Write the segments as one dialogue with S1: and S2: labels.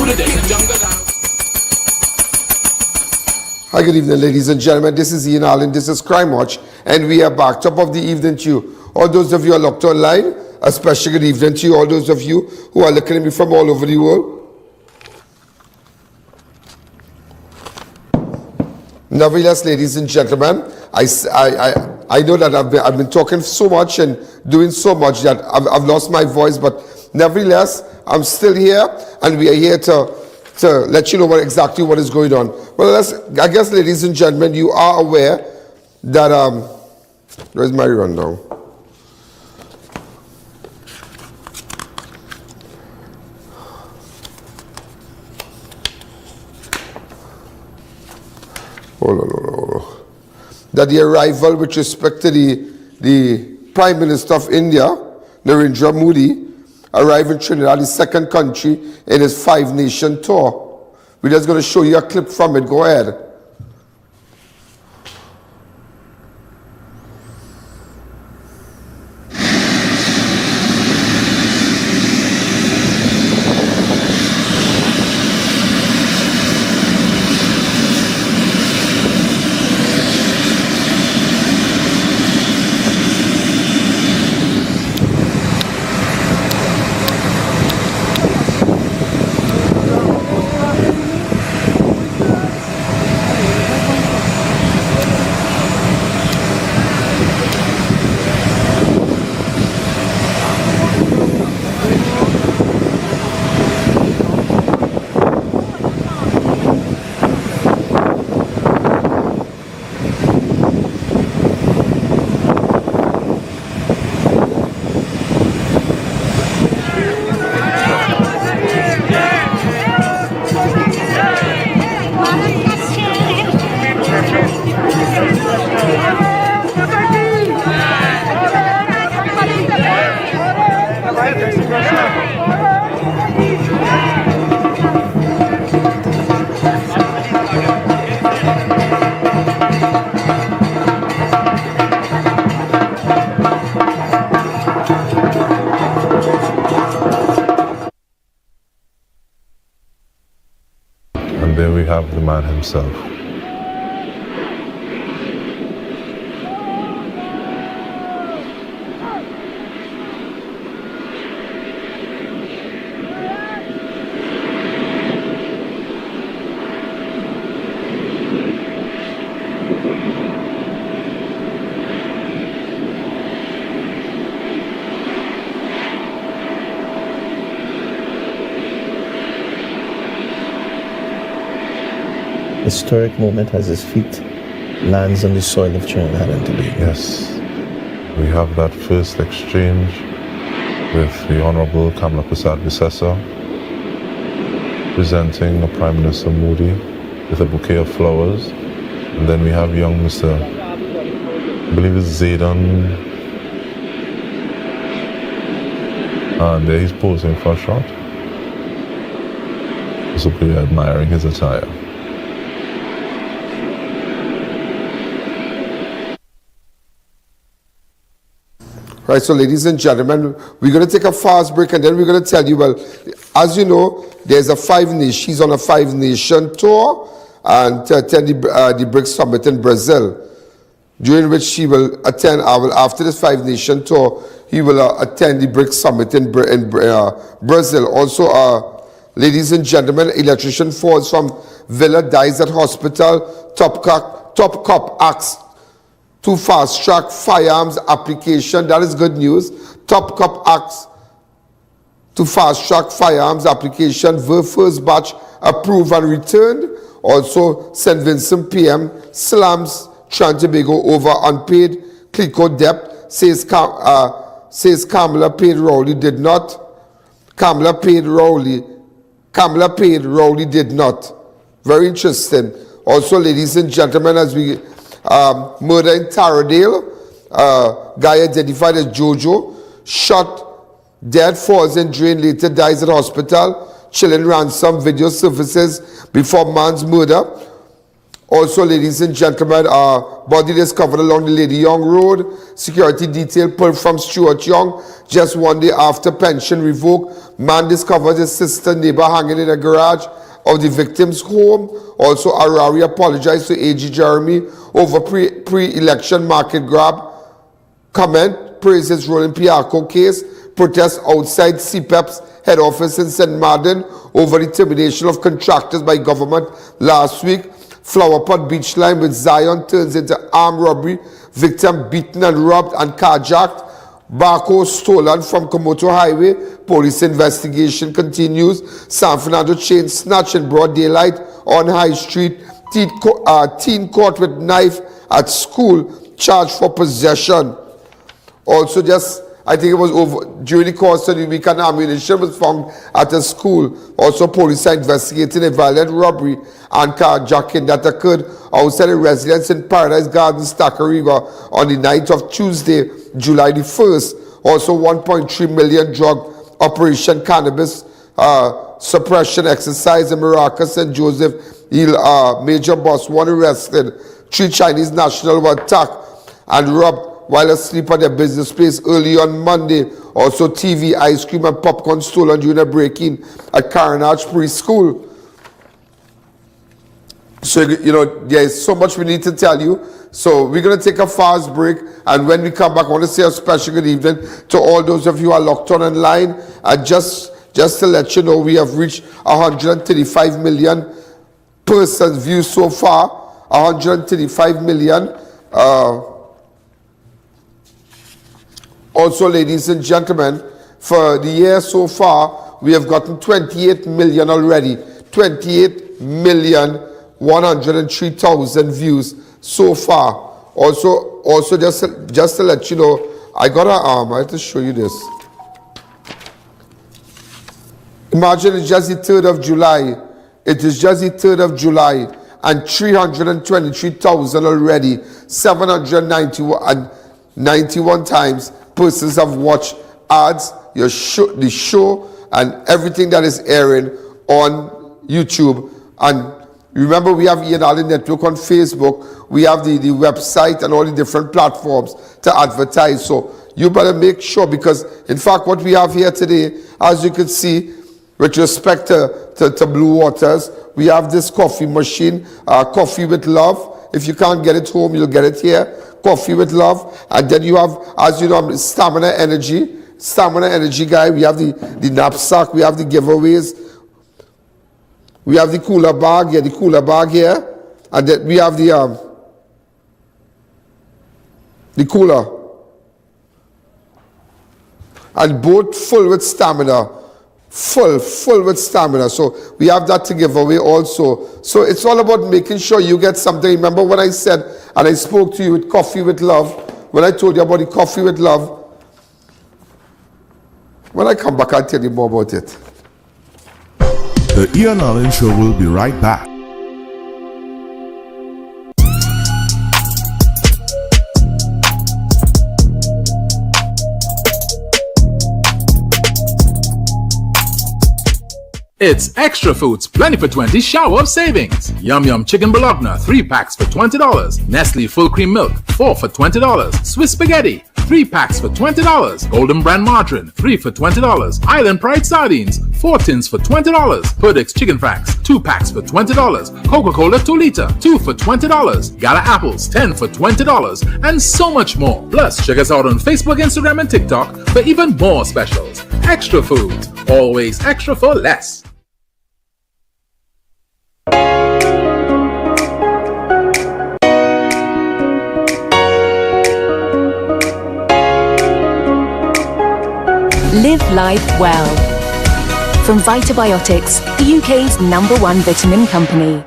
S1: Hi, good evening, ladies and gentlemen. This is Ian, this is Crime Watch, and we are back. Top of the evening to you. All those of you who are locked online, a special good evening to you. All those of you who are looking at me from all over the world. Nevertheless, ladies and gentlemen, I know that I've been talking so much and doing so much that I've lost my voice, but nevertheless, I'm still here, and we are here to let you know exactly what is going on. Well, I guess, ladies and gentlemen, you are aware that, where's my rundown? Hold on. That the arrival with respect to the Prime Minister of India, Narendra Modi, arrived in Trinidad, the second country in his 5-nation tour. We're just going to show you a clip from it. Go ahead.
S2: And there we have the man himself.
S3: Historic moment as his feet lands on the soil of Trinidad and Tobago.
S2: Yes, we have that first exchange with the Honorable Kamala Persad-Bissessar, presenting the Prime Minister Modi with a bouquet of flowers, and then we have young Mr. I believe it's Zayden, and there he's posing for a shot. So we're admiring his attire.
S1: Right, so ladies and gentlemen, we're going to take a fast break and then we're going to tell you, well, as you know, there's a she's on a 5-nation tour and to attend the BRICS Summit in Brazil, during which she will attend, after this 5-nation tour, he will attend the BRICS Summit in Brazil. Also, ladies and gentlemen, electrician falls from villa, dies at hospital, top cop acts to fast-track firearms application. That is good news. Top cop acts to fast-track firearms application. First batch approved and returned. Also, St. Vincent PM slams Trinidad over unpaid CLICO debt. Says Kamala paid Rowley did not. Kamala paid Rowley did not. Very interesting. Also, ladies and gentlemen, as we murder in Taradale, guy identified as Jojo, shot, dead, falls in drain, later dies at hospital. Chilling ransom video surfaces before man's murder. Also, ladies and gentlemen, body discovered along the Lady Young Road. Security detail pulled from Stuart Young just 1 day after pension revoked. Man discovered his sister neighbor hanging in a garage of the victim's home. Also, Harare apologized to AG Jeremy over pre-election market grab. Comment, praised his role in Piarco case. Protests outside CPEP's head office in St. Martin over the termination of contractors by government last week. Flowerpot beach line with Zion turns into armed robbery. Victim beaten and robbed and carjacked. Barco stolen from Komoto Highway. Police investigation continues. San Fernando chain snatch in broad daylight on High Street. Teen caught with knife at school, charged for possession. Also, I think it was over during the course of the week, and ammunition was found at a school. Also, police are investigating a violent robbery and carjacking that occurred outside a residence in Paradise Gardens, Dacarai on the night of Tuesday, July the 1st. Also, 1.3 million drug operation cannabis suppression exercise in Maracas, St. Joseph. Major boss, one arrested. 3 Chinese nationals were attacked and robbed while asleep at their business place early on Monday. Also, TV, ice cream, and popcorn stolen during a break-in at Carnage Preschool. So, there is so much we need to tell you. So, we're going to take a fast break. And when we come back, I want to say a special good evening to all those of you who are locked on online. And just to let you know, we have reached 135 million persons views so far. 135 million. Also, ladies and gentlemen, for the year so far, we have gotten 28 million already. 28,103,000 views so far. Also, just to let you know, I got I have to show you this. Imagine it's just the 3rd of July. It is just the 3rd of July, and 323,000 already. 791 times. Persons have watched ads, the show, and everything that is airing on YouTube. And remember, we have I.A.N Network on Facebook. We have the website and all the different platforms to advertise. So you better make sure, because in fact, what we have here today, as you can see, with respect to Blue Waters, we have this coffee machine, Coffee with Love. If you can't get it home, you'll get it here. Coffee with Love. And then you have, as you know, Stamina Energy guy. We have the knapsack. We have the giveaways. We have the cooler bag here. And then we have the cooler. And both full with stamina. Full with stamina. So we have that to give away also. So it's all about making sure you get something. Remember when I said, and I spoke to you with Coffee with Love, when I told you about the Coffee with Love, when I come back, I'll tell you more about it.
S4: The I.A.N Show will be right back.
S5: It's Extra Foods Plenty for 20 shower of savings. Yum Yum Chicken Bologna 3 packs for $20. Nestle Full Cream Milk 4 for $20. Swiss Spaghetti 3 packs for $20. Golden Brand Margarine 3 for $20. Island Pride Sardines 4 tins for $20. Perdix Chicken Franks 2 packs for $20. Coca-Cola 2 liter 2 for $20. Gala Apples 10 for $20. And so much more. Plus, check us out on Facebook, Instagram, and TikTok for even more specials. Extra Foods, always extra for less.
S6: Live life well. From Vitabiotics, the UK's #1 vitamin company.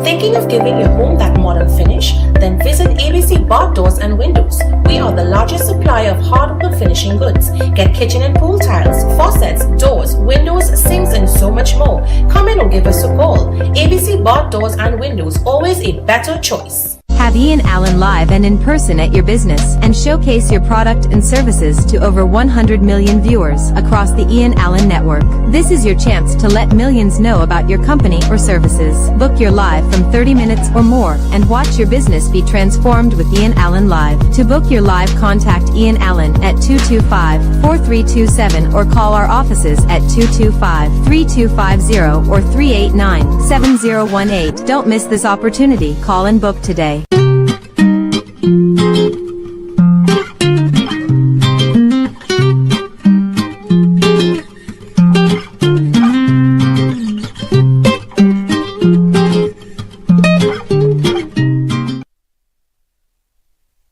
S7: Thinking of giving your home that modern finish? Then visit ABC Bar Doors and Windows. We are the largest supplier of hardwood finishing goods. Get kitchen and pool tiles, faucets, doors, windows, sinks, and so much more. Come in or give us a call. ABC Bar Doors and Windows, always a better choice.
S8: Have Ian Allen live and in person at your business and showcase your product and services to over 100 million viewers across the Ian Allen network. This is your chance to let millions know about your company or services. Book your live from 30 minutes or more and watch your business be transformed with Ian Allen Live. To book your live, contact Ian Allen at 225-4327 or call our offices at 225-3250 or 389-7018. Don't miss this opportunity. Call and book today.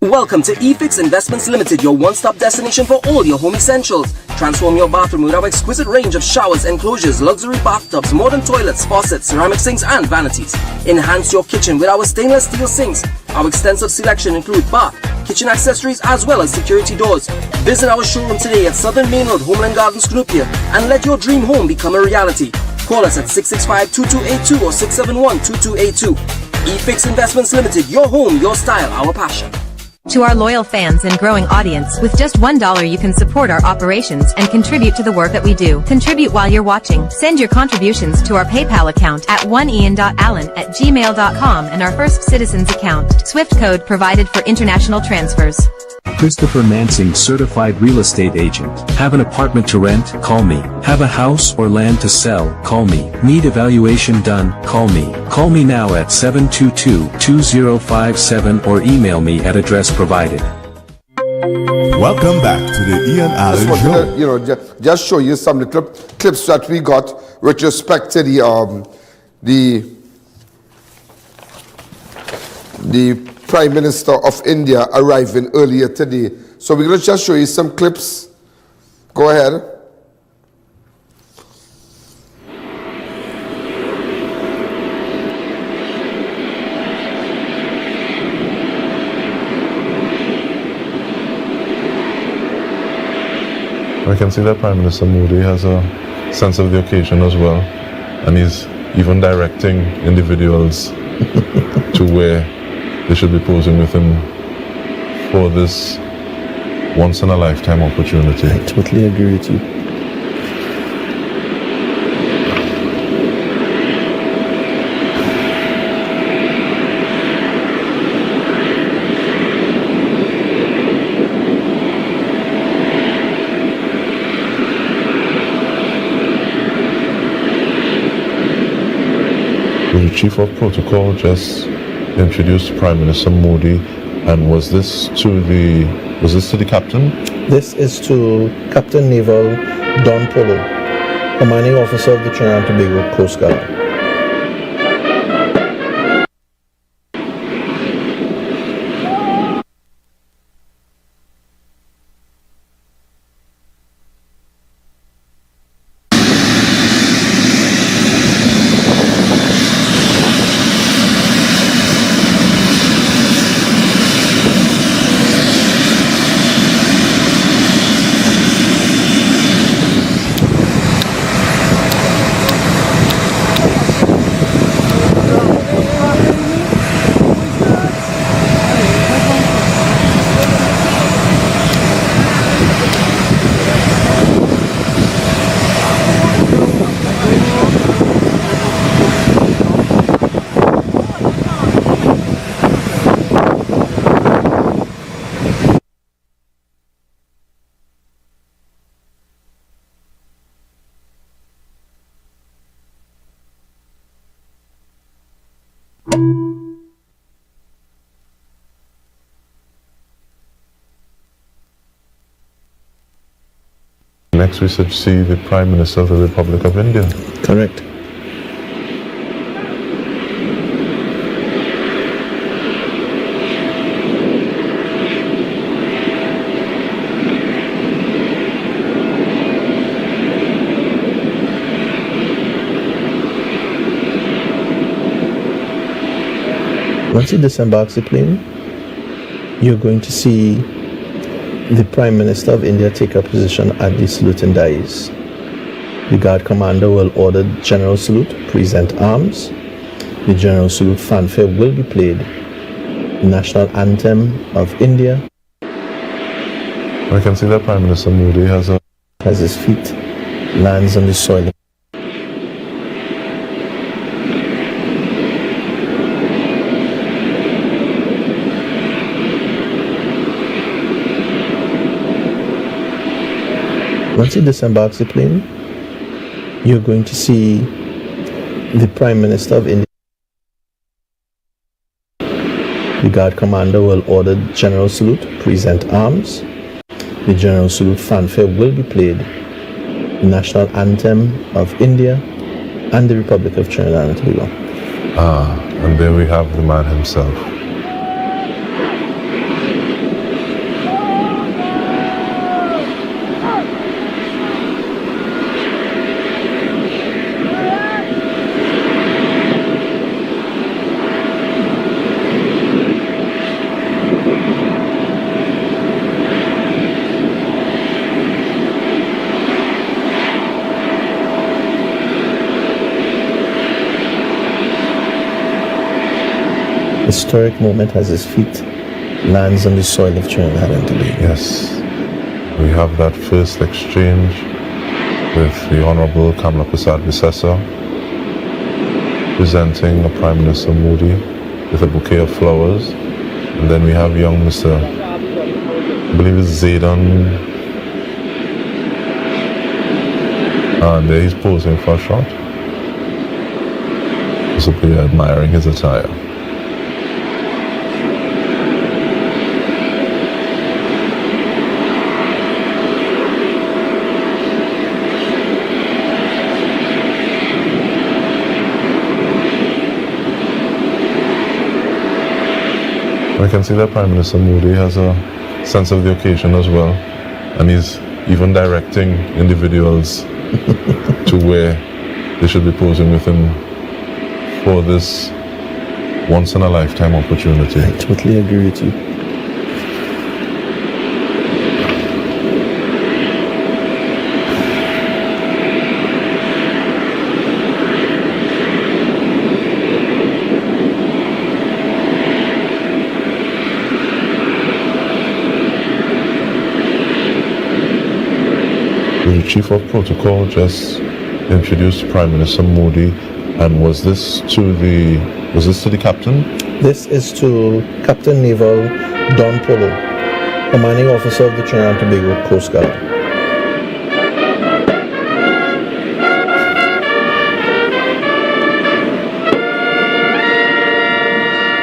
S9: Welcome to eFix Investments Limited, your one-stop destination for all your home essentials. Transform your bathroom with our exquisite range of showers, enclosures, luxury bathtubs, modern toilets, faucets, ceramic sinks and vanities. Enhance your kitchen with our stainless steel sinks. Our extensive selection includes bath, kitchen accessories as well as security doors. Visit our showroom today at Southern Main Road, Homeland Gardens, Cunupia, and let your dream home become a reality. Call us at 665-2282 or 671-2282. eFix Investments Limited, your home, your style, our passion.
S8: To our loyal fans and growing audience, with just $1 you can support our operations and contribute to the work that we do. Contribute while you're watching. Send your contributions to our PayPal account at oneian.allen@gmail.com and our First Citizens account. Swift code provided for international transfers.
S10: Christopher Mansing, certified real estate agent. Have an apartment to rent? Call me. Have a house or land to sell? Call me. Need evaluation done? Call me. Call me now at 722-2057 or email me at address provided.
S4: Welcome back to the Ian Allen
S1: Just
S4: Show.
S1: wanted to, just show you some of the clips that we got with respect to the Prime Minister of India arriving earlier today. So we're going to just show you some clips. Go ahead.
S2: We can see that Prime Minister Modi has a sense of the occasion as well, and he's even directing individuals to where they should be posing with him for this once-in-a-lifetime opportunity.
S3: I totally agree with you.
S2: The Chief of Protocol just introduced Prime Minister Modi, and was this to the captain?
S3: This is to Captain Naval Don Polo, commanding officer of the Trinidad and Tobago Coast Guard.
S2: Next we should see the Prime Minister of the Republic of India.
S3: Correct. Once he disembarks the plane, you're going to see the Prime Minister of India take a position at the saluting dais. The guard commander will order the general salute, present arms. The general salute fanfare will be played. national anthem of India.
S2: I can see that Prime Minister Modi has
S3: his feet lands on the soil. Once he disembarks the plane, you're going to see the Prime Minister of India. The guard commander will order the general salute, present arms. The general salute fanfare will be played, the national anthem of India and the Republic of Trinidad and Tobago.
S2: And there we have the man himself.
S3: Historic moment as his feet lands on the soil of Trinidad and Tobago.
S2: Yes, we have that first exchange with the Honorable Kamala Prasad Visesa presenting the Prime Minister Modi with a bouquet of flowers, and then we have young Mr. I believe it's Zayden, and there he's posing for a shot, possibly admiring his attire. I can see that Prime Minister Modi has a sense of the occasion as well, and he's even directing individuals to where they should be posing with him for this once-in-a-lifetime opportunity.
S3: I totally agree with you.
S2: The Chief of Protocol just introduced Prime Minister Modi, and was this to the captain?
S3: This is to Captain Naval Don Polo, Commanding Officer of the Trinidad and Tobago Coast Guard.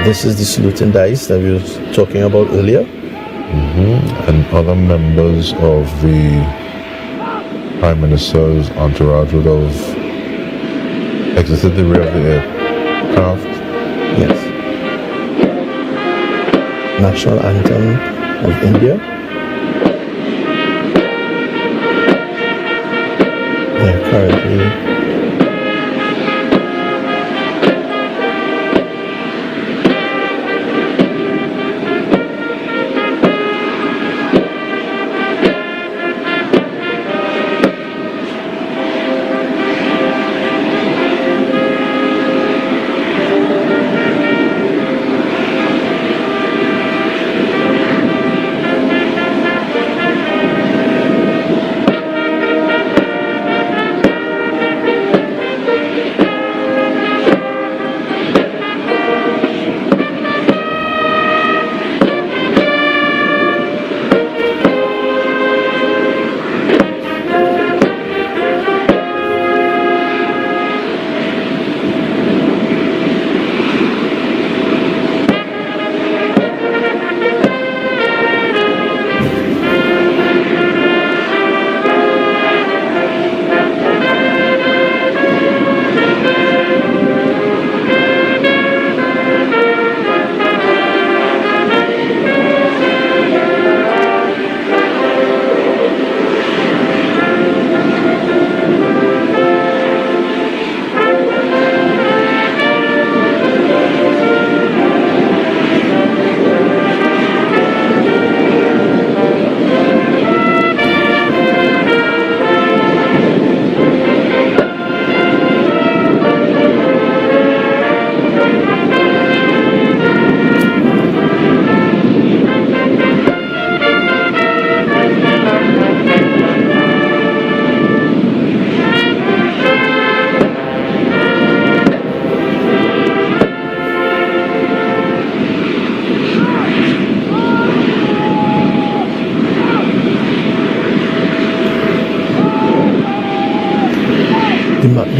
S3: This is the salute and dice that we were talking about earlier.
S2: And other members of the Prime Minister's entourage would have exited the rear of the aircraft.
S3: Yes. National anthem of India. They're currently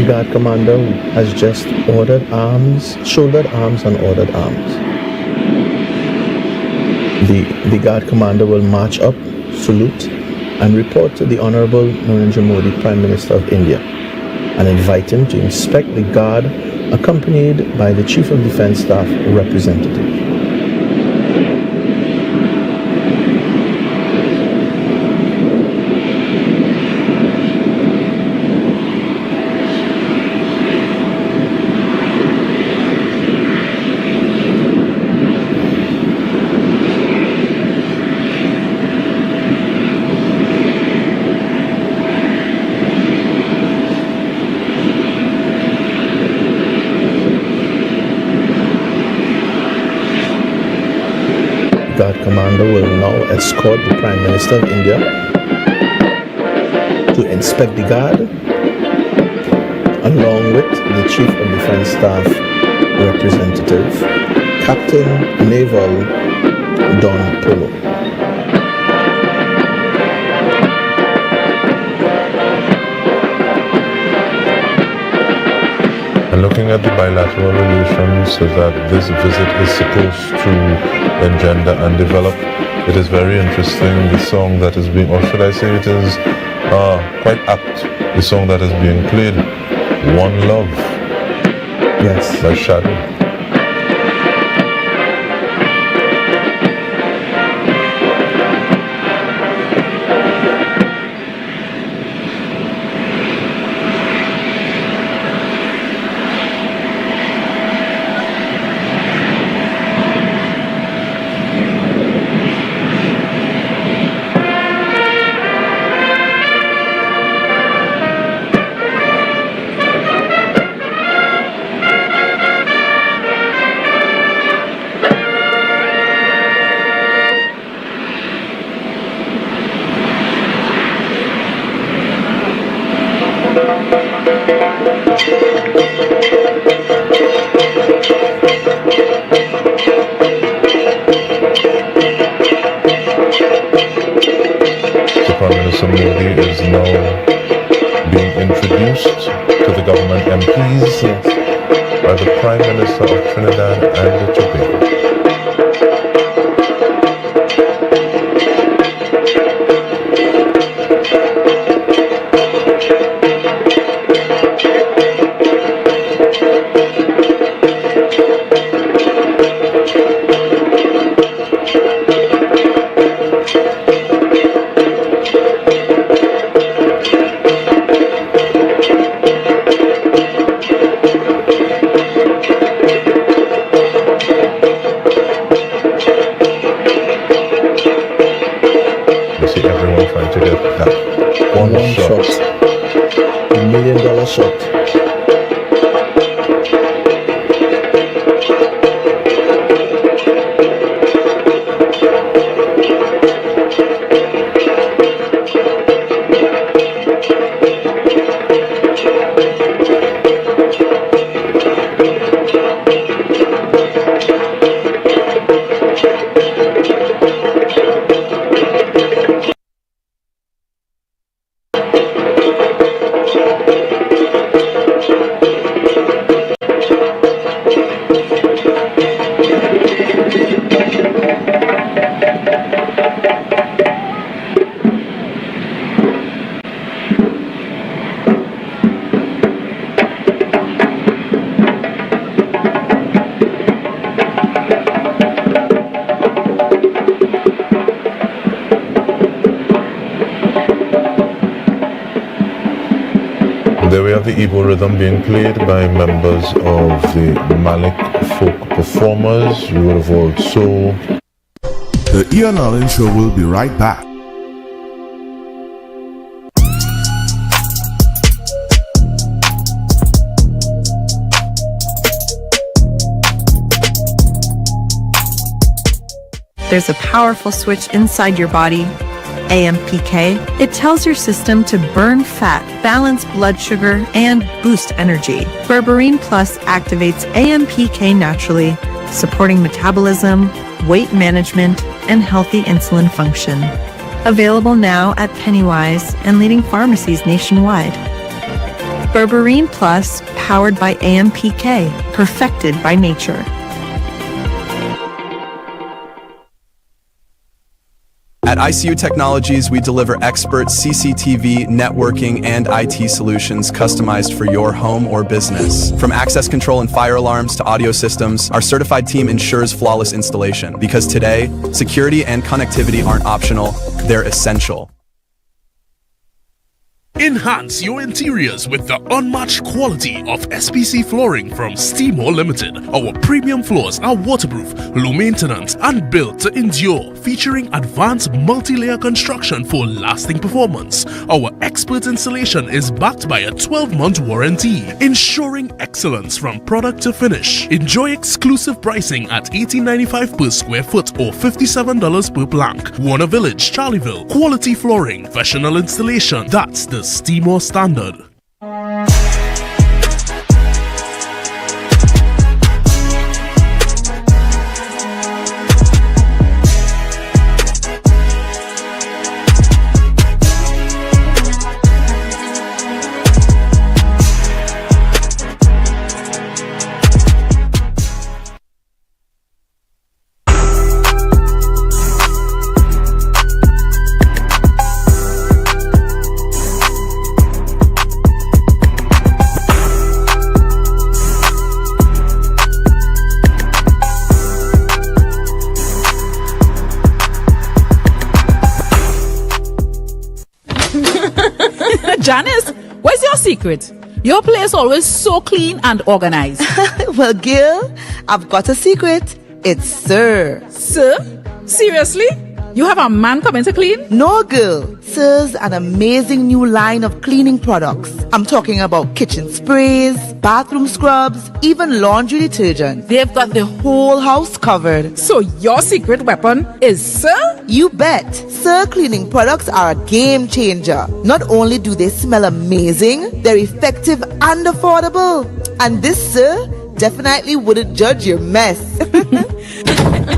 S3: The guard commander has just ordered arms, shouldered arms and ordered arms. The guard commander will march up, salute, and report to the Honorable Narendra Modi, Prime Minister of India, and invite him to inspect the guard accompanied by the Chief of Defense Staff representative. Guard commander will now escort the Prime Minister of India to inspect the guard, along with the Chief of Defense Staff representative, Captain Naval Don Polo.
S2: And looking at the bilateral relations that this visit is supposed to engender and develop, it is very interesting. The song that is being, or should I say it is quite apt, the song that is being played, One Love,
S3: Yes,
S2: by Shadow. Prime Minister Modi is now being introduced to the government MPs by the Prime Minister of Trinidad and Tobago.
S3: one shot. $1 million shot.
S2: There we have the Igbo rhythm being played by members of the Malik folk performers. You would have also...
S4: The I.A.N Show will be right back.
S11: There's a powerful switch inside your body, AMPK. It tells your system to burn fat, balance blood sugar, and boost energy. Berberine Plus activates AMPK naturally, supporting metabolism, weight management, and healthy insulin function. Available now at Pennywise and leading pharmacies nationwide. Berberine Plus, powered by AMPK, perfected by nature.
S12: At ICU Technologies, we deliver expert CCTV, networking, and IT solutions customized for your home or business. From access control and fire alarms to audio systems, our certified team ensures flawless installation. Because today, security and connectivity aren't optional, they're essential.
S13: Enhance your interiors with the unmatched quality of SPC flooring from Steamore Limited. Our premium floors are waterproof, low maintenance, and built to endure, featuring advanced multi-layer construction for lasting performance. Our expert installation is backed by a 12-month warranty, ensuring excellence from product to finish. Enjoy exclusive pricing at $18.95 per square foot or $57 per plank. Warner Village, Charleville. Quality flooring, professional installation. That's the Steamore standard.
S14: Janice, what's your secret? Your place always so clean and organized.
S15: Well, Gil, I've got a secret. It's Sir.
S14: Sir? Seriously? You have a man coming to clean?
S15: No, girl. Sir's an amazing new line of cleaning products. I'm talking about kitchen sprays, bathroom scrubs, even laundry detergent. They've got the whole house covered.
S14: So your secret weapon is Sir?
S15: You bet. Sir cleaning products are a game changer. Not only do they smell amazing, they're effective and affordable. And this Sir definitely wouldn't judge your mess.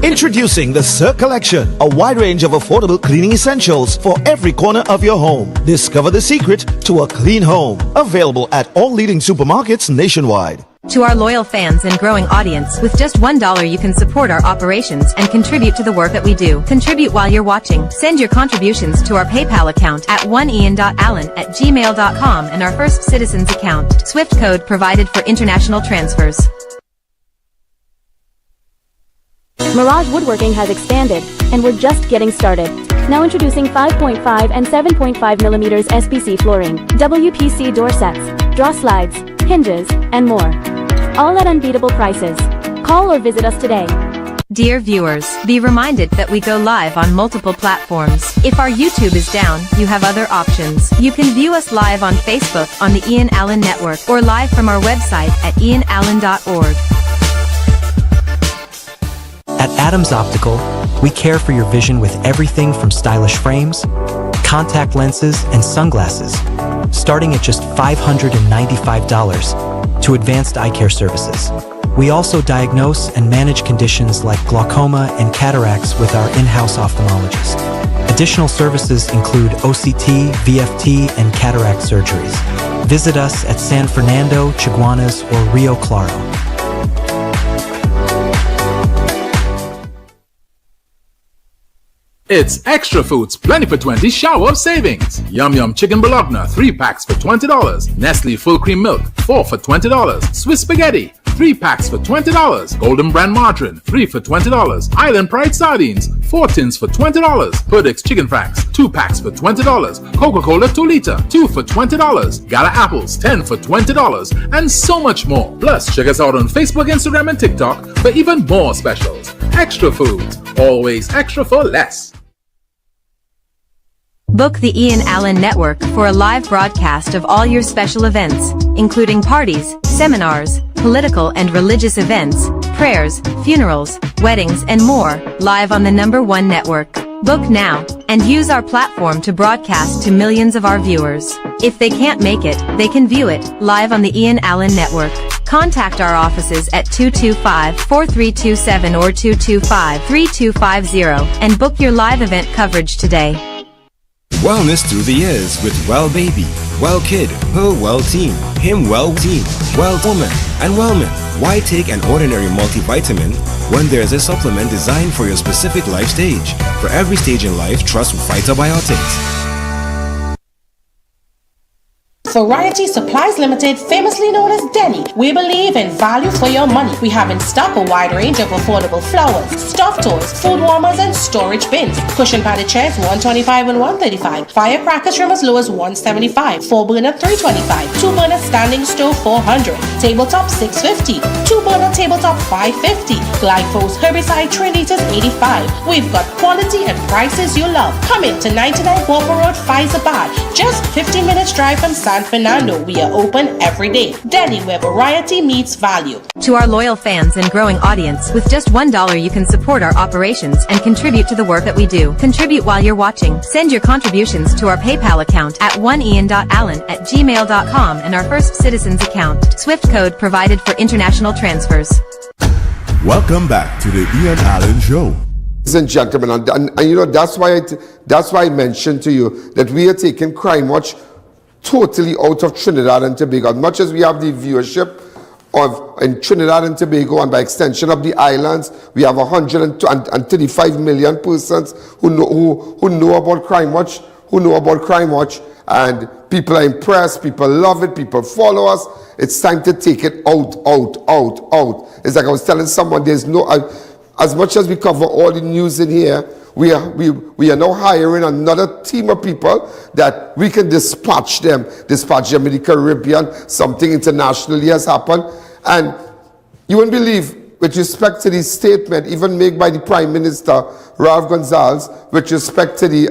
S16: Introducing the Sir Collection, a wide range of affordable cleaning essentials for every corner of your home. Discover the secret to a clean home. Available at all leading supermarkets nationwide.
S8: To our loyal fans and growing audience, with just $1 you can support our operations and contribute to the work that we do. Contribute while you're watching. Send your contributions to our PayPal account at oneian.allen@gmail.com and our First Citizens account. Swift code provided for international transfers.
S17: Mirage Woodworking has expanded, and we're just getting started. Now introducing 5.5 and 7.5 millimeters SPC flooring, WPC door sets, draw slides, hinges, and more. All at unbeatable prices. Call or visit us today.
S8: Dear viewers, be reminded that we go live on multiple platforms. If our YouTube is down, you have other options. You can view us live on Facebook on the Ian Allen Network or live from our website at ianalleyne.org.
S18: At Adams Optical, we care for your vision with everything from stylish frames, contact lenses, and sunglasses, starting at just $595 to advanced eye care services. We also diagnose and manage conditions like glaucoma and cataracts with our in-house ophthalmologist. Additional services include OCT, VFT, and cataract surgeries. Visit us at San Fernando, Chaguanas, or Rio Claro.
S5: It's Extra Foods Plenty for 20 shower of savings. Yum Yum Chicken Bologna 3 packs for $20. Nestle Full Cream Milk 4 for $20. Swiss Spaghetti 3 packs for $20. Golden Brand Margarine 3 for $20. Island Pride Sardines 4 tins for $20. Perdix Chicken Franks 2 packs for $20. Coca-Cola 2 liter 2 for $20. Gala Apples 10 for $20. And so much more. Plus, check us out on Facebook, Instagram, and TikTok for even more specials. Extra Foods. Always extra for less.
S8: Book the Ian Allen Network for a live broadcast of all your special events, including parties, seminars, political and religious events, prayers, funerals, weddings, and more, live on the #1 network. Book now, and use our platform to broadcast to millions of our viewers. If they can't make it, they can view it, live on the Ian Allen Network. Contact our offices at 225-4327 or 225-3250 and book your live event coverage today.
S19: Wellness through the years with Well Baby, Well Kid, Her Well Team, Him Well Team, Well Woman, and Wellman. Why take an ordinary multivitamin when there's a supplement designed for your specific life stage? For every stage in life, trust Vitabiotics.
S7: Variety Supplies Limited, famously known as Denny. We believe in value for your money. We have in stock a wide range of affordable flowers, stuffed toys, food warmers, and storage bins. Cushion padded chairs $125 and $135. Firecrackers from as low as $175. 4-burner $325. 2-burner standing stove $400. Tabletop $650. 2-burner tabletop $550. Glyphos herbicide 3 liters $85. We've got quality and prices you love. Come in to 99 Walker Road, Faizabad. Just 15 minutes drive from San Fernando. We are open every day. Denny, where variety meets value.
S8: To our loyal fans and growing audience, with just $1 you can support our operations and contribute to the work that we do. Contribute while you're watching. Send your contributions to our PayPal account at oneian.allen@gmail.com and our First Citizens account. Swift code provided for international transfers.
S4: Welcome back to the Ian Allen Show.
S1: Ladies and gentlemen, and you know, that's why I mentioned to you that we are taking Crime Watch totally out of Trinidad and Tobago. As much as we have the viewership in Trinidad and Tobago, and by extension of the islands, we have 135 million persons who know about Crime Watch, and people are impressed, people love it, people follow us. It's time to take it out. It's like I was telling someone, there's no, as much as we cover all the news in here, we are now hiring another team of people that we can dispatch them in the Caribbean. Something internationally has happened. And you won't believe, with respect to the statement even made by the Prime Minister, Ralph Gonsalves, with respect to the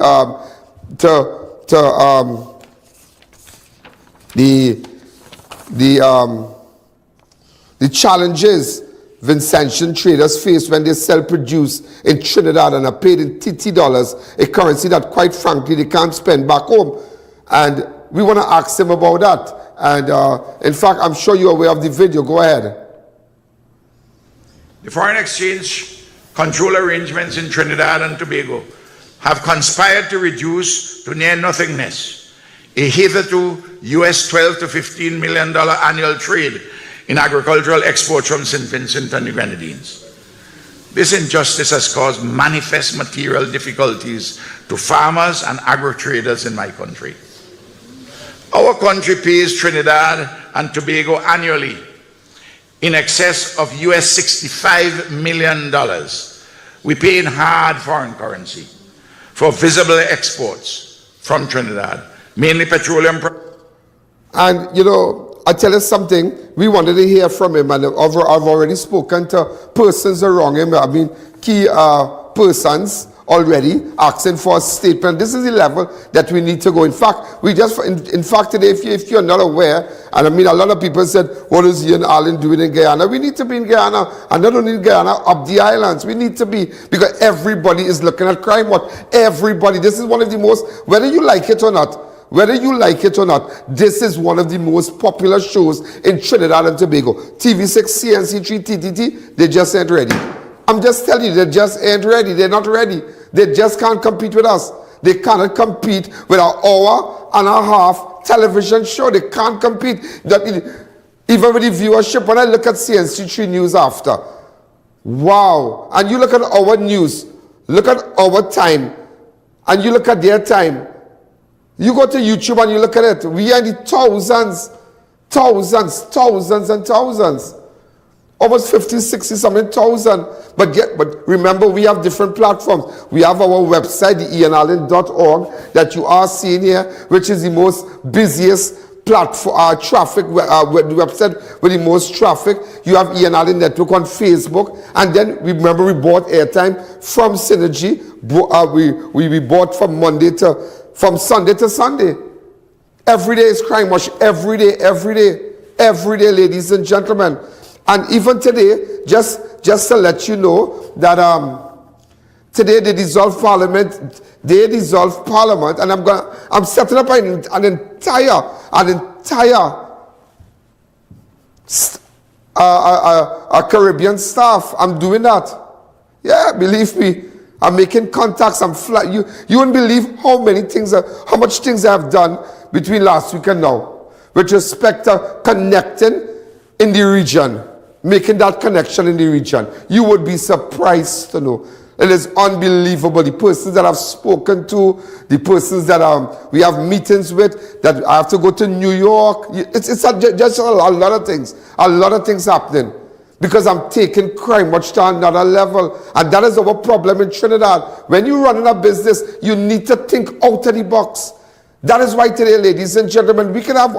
S1: challenges Vincentian traders face when they sell produce in Trinidad and are paid in TT dollars, a currency that quite frankly they can't spend back home. And we want to ask him about that. And in fact, I'm sure you're aware of the video. Go ahead.
S20: The foreign exchange control arrangements in Trinidad and Tobago have conspired to reduce to near nothingness a hitherto US $12 to $15 million annual trade in agricultural exports from St. Vincent and the Grenadines. This injustice has caused manifest material difficulties to farmers and agro-traders in my country. Our country pays Trinidad and Tobago annually in excess of US $65 million. We pay in hard foreign currency for visible exports from Trinidad, mainly petroleum.
S1: And you know, I tell you something, we wanted to hear from him, and I've already spoken to persons around him, I mean key persons already asking for a statement. This is the level that we need to go. In fact, in fact today, if you're not aware, and I mean a lot of people said, what is Ian Allen doing in Guyana? We need to be in Guyana, and not only in Guyana, up the islands. We need to be, because everybody is looking at Crime Watch. Everybody. This is one of the most, whether you like it or not, this is one of the most popular shows in Trinidad and Tobago. TV6, CNC3, TTT, they just ain't ready. I'm just telling you, they just ain't ready. They're not ready. They just can't compete with us. They cannot compete with our hour-and-a-half television show. They can't compete. Even with the viewership, when I look at CNC3 News after, wow. And you look at our news, look at our time, and you look at their time. You go to YouTube and you look at it. We are in the thousands. Almost 50, 60 something thousand. But remember, we have different platforms. We have our website, the ianalleyne.org, that you are seeing here, which is the most busiest platform, traffic, website with the most traffic. You have Ian Allen Network on Facebook. And then remember, we bought airtime from Synergy. We bought from Sunday to Sunday. Every day is Crime Watch. Every day, ladies and gentlemen. And even today, just to let you know that today they dissolved Parliament. And I'm setting up an entire Caribbean staff. I'm doing that. Yeah, believe me. I'm making contacts. You wouldn't believe how much things I have done between last week and now, with respect to connecting in the region, making that connection in the region. You would be surprised to know. It is unbelievable. The persons that I've spoken to, the persons that we have meetings with, that I have to go to New York. It's just a lot of things. A lot of things happening. Because I'm taking crime much to another level. And that is our problem in Trinidad. When you're running a business, you need to think out of the box. That is why today, ladies and gentlemen, we can have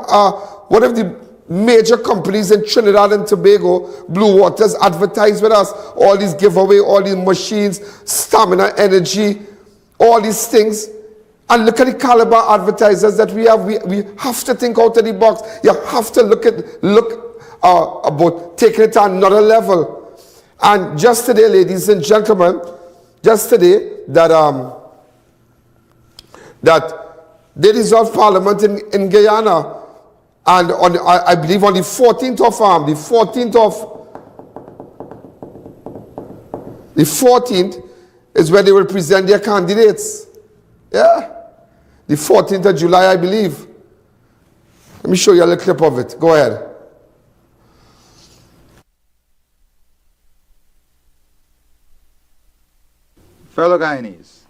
S1: one of the major companies in Trinidad and Tobago, Blue Waters, advertise with us. All these giveaway, all these machines, Stamina Energy, all these things. And look at the caliber advertisers that we have. We have to think out of the box. You have to look about taking it to another level. And just today, ladies and gentlemen, just today, that they dissolved Parliament in Guyana. And I believe on the 14th is when they will present their candidates. Yeah. The 14th of July, I believe. Let me show you a little clip of it. Go ahead.
S21: Fellow Guyanese,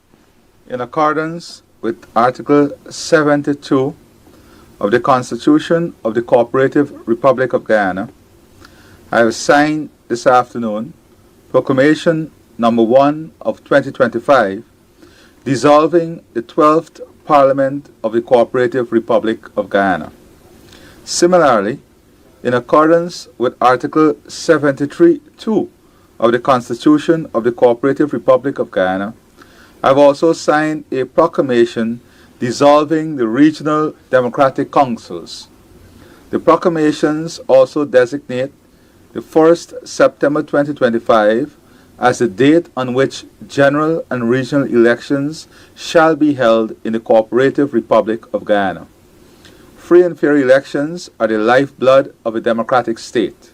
S21: in accordance with Article 72 of the Constitution of the Cooperative Republic of Guyana, I have signed this afternoon Proclamation Number 1 of 2025, dissolving the 12th Parliament of the Cooperative Republic of Guyana. Similarly, in accordance with Article 73(2) of the Constitution of the Cooperative Republic of Guyana, I have also signed a proclamation dissolving the regional democratic councils. The proclamations also designate the 1st September 2025 as the date on which general and regional elections shall be held in the Cooperative Republic of Guyana. Free and fair elections are the lifeblood of a democratic state.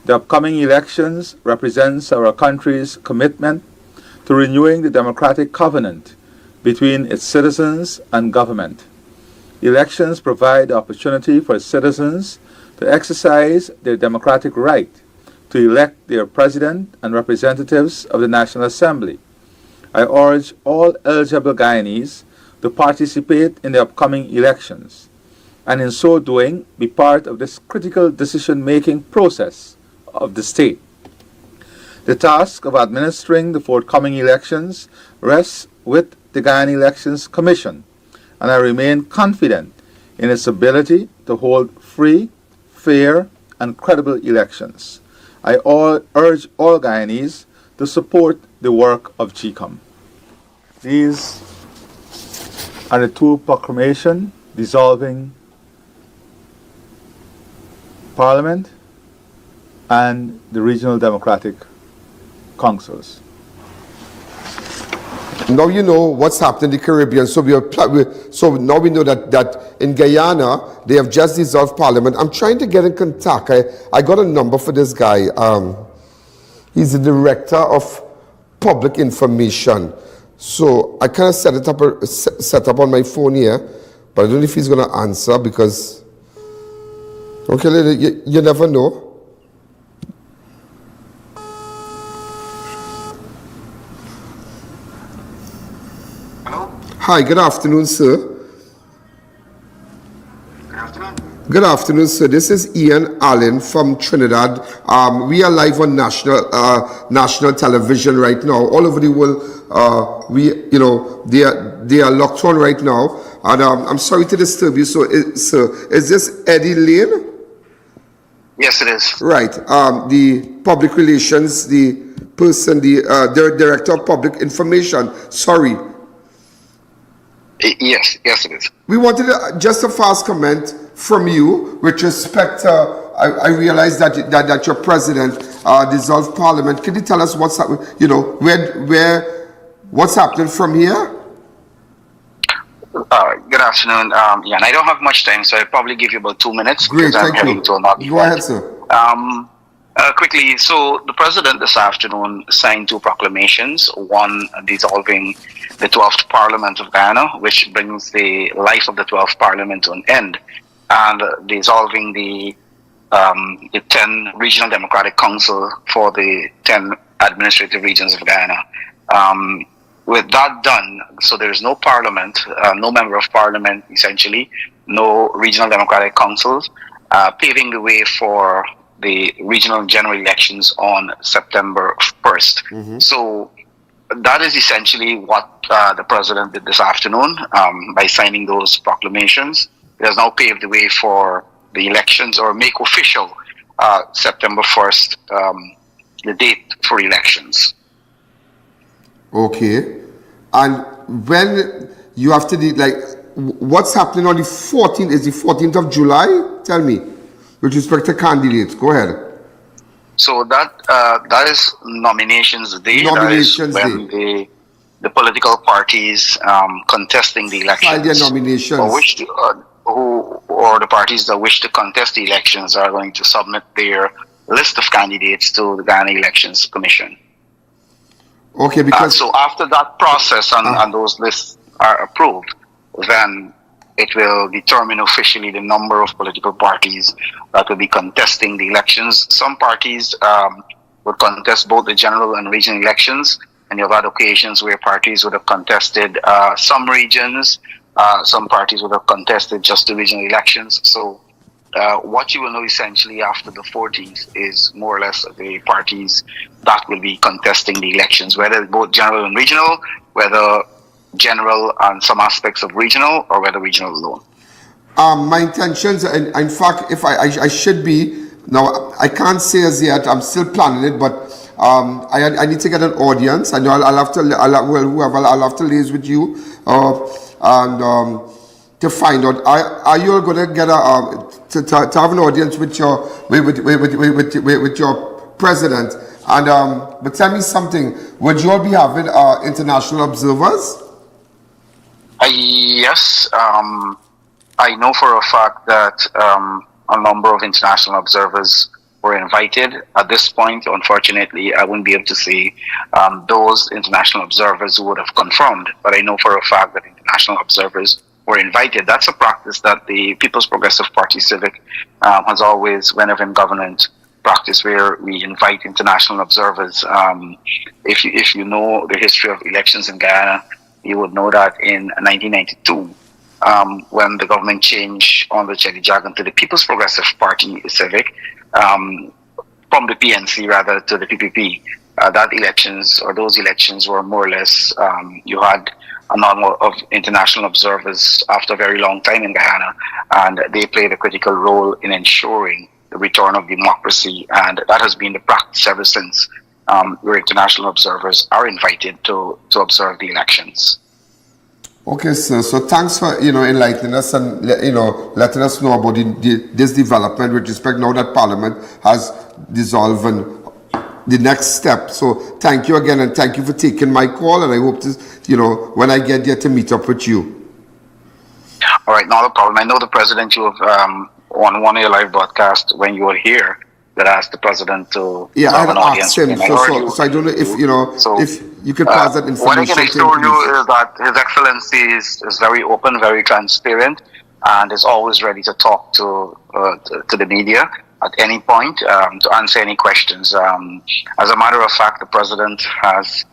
S21: The upcoming elections represents our country's commitment to renewing the democratic covenant between its citizens and government. Elections provide the opportunity for citizens to exercise their democratic right to elect their president and representatives of the National Assembly. I urge all eligible Guyanese to participate in the upcoming elections, and in so doing be part of this critical decision-making process of the state. The task of administering the forthcoming elections rests with the Guyana Elections Commission, and I remain confident in its ability to hold free, fair, and credible elections. I urge all Guyanese to support the work of GCOM. These are the two proclamations dissolving Parliament and the regional democratic councils.
S1: Now you know what's happened in the Caribbean. So so now we know that in Guyana they have just dissolved Parliament. I'm trying to get in contact. I got a number for this guy. He's the director of public information. So I kind of set up on my phone here, but I don't know if he's going to answer because you never know. Hi, good afternoon, sir. Good afternoon, sir. This is I.A.N from Trinidad. We are live on national television right now, all over the world. They are locked on right now, and I'm sorry to disturb you. So, sir, is this Eddie Lane?
S22: Yes, it is.
S1: Right. The public relations, the person, the director of public information. Sorry.
S22: Yes, it is.
S1: We wanted just a fast comment from you with respect to, I realize that your president dissolved Parliament. Can you tell us what's what's happening from here?
S22: Good afternoon, Ian. I don't have much time, so I'll probably give you about 2 minutes.
S1: Great,
S22: thank you.
S1: Go ahead, sir.
S22: quickly, so the president this afternoon signed 2 proclamations, one dissolving the 12th Parliament of Guyana, which brings the life of the 12th Parliament to an end, and dissolving the 10 Regional Democratic Council for the 10 administrative regions of Guyana. With that done, so there is no parliament, no member of parliament, essentially, no regional democratic councils, paving the way for the regional general elections on September 1st. So that is essentially what the president did this afternoon by signing those proclamations. It has now paved the way for the elections, or make official September 1st, the date for elections.
S1: Okay. And when you have to do, like, what's happening on the 14th? Is the 14th of July? Tell me, with respect to candidates. Go ahead.
S22: So that is nominations day.
S1: Nominations
S22: that is when the political parties contesting the elections,
S1: file their nominations,
S22: or the parties that wish to contest the elections are going to submit their list of candidates to the Guyana Elections Commission.
S1: Okay, because
S22: so after that process and those lists are approved, then it will determine officially the number of political parties that will be contesting the elections. Some parties would contest both the general and regional elections, and you've had occasions where parties would have contested some regions, some parties would have contested just the regional elections. So what you will know essentially after the 14th is more or less the parties that will be contesting the elections, whether both general and regional, whether general and some aspects of regional, or whether regional alone.
S1: My intentions, and in fact, if I should be, now I can't say as yet, I'm still planning it, but I need to get an audience. I know I'll have to liaise with you and to find out. Are you all going to get to have an audience with your with your president? And but tell me something. Would you all be having international observers?
S22: Yes, I know for a fact that a number of international observers were invited. At this point, unfortunately, I wouldn't be able to say those international observers who would have confirmed, but I know for a fact that international observers were invited. That's a practice that the People's Progressive Party Civic has always, whenever in government, practice where we invite international observers. If you know the history of elections in Guyana, you would know that in 1992, when the government changed on the Jelly Dragon to the People's Progressive Party Civic, from the PNC rather to the PPP, those elections were more or less, you had a number of international observers after a very long time in Guyana, and they played a critical role in ensuring the return of democracy, and that has been the practice ever since, where international observers are invited to observe the elections.
S1: Okay, sir. So thanks for enlightening us and letting us know about this development with respect now that Parliament has dissolved and the next step. So thank you again, and thank you for taking my call, and I hope to when I get there to meet up with you.
S22: All right, not a problem. I know the president, you have on one of your live broadcasts when you were here, that asked the president to
S1: have an audience. Him, so I don't know if you could pass that information.
S22: What I can assure you is that His Excellency is very open, very transparent, and is always ready to talk to the media at any point to answer any questions. As a matter of fact, the president has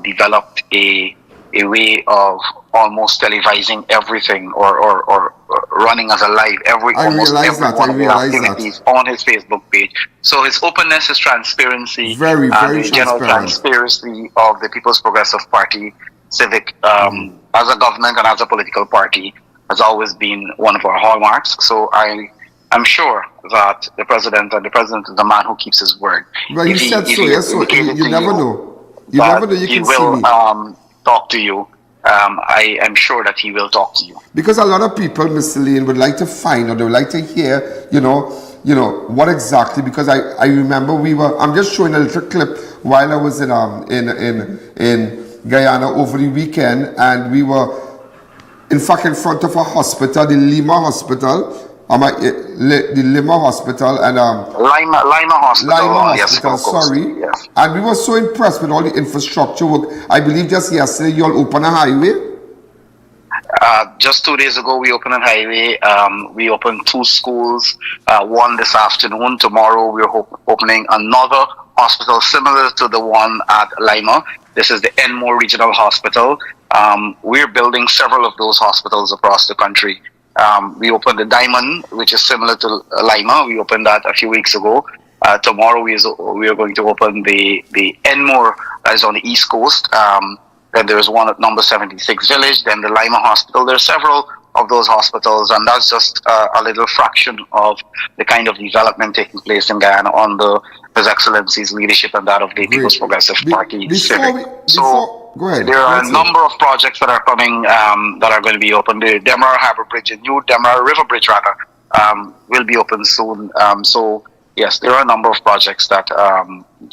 S22: developed a way of almost televising everything or running as a live almost every one of the activities on his Facebook page. So his openness, his transparency,
S1: very
S22: the general transparency of the People's Progressive Party Civic as a government and as a political party has always been one of our hallmarks. So I'm sure that the president is the man who keeps his word.
S1: Well, you said so, yes. So you never know. You never know. You can see me.
S22: Talk to you. I am sure that he will talk to you.
S1: Because a lot of people, Mr. Lane, would like to find, or they would like to hear, what exactly. Because I remember I'm just showing a little clip while I was in Guyana over the weekend, and we were, in fact, in front of a hospital, the Lima Hospital, the Lima Hospital and
S22: Lima Hospital. Yes,
S1: sorry.
S22: Yes.
S1: And we were so impressed with all the infrastructure work. I believe just yesterday you all opened a highway.
S22: Just 2 days ago, we opened a highway. We opened 2 schools. One this afternoon. Tomorrow, we're opening another hospital similar to the one at Lima. This is the Enmore Regional Hospital. We're building several of those hospitals across the country. We opened the Diamond, which is similar to Lima. We opened that a few weeks ago. Tomorrow, we are going to open the Enmore, that is on the East Coast. Then there's one at number 76 Village, then the Lima Hospital. There are several of those hospitals, and that's just a little fraction of the kind of development taking place in Guyana under His Excellency's leadership and that of the People's Progressive Party.
S1: Go ahead.
S22: There are a number of projects that are coming that are going to be open. The Dacarai Harbor Bridge, the new Dacarai River Bridge rather, will be open soon. So yes, there are a number of projects that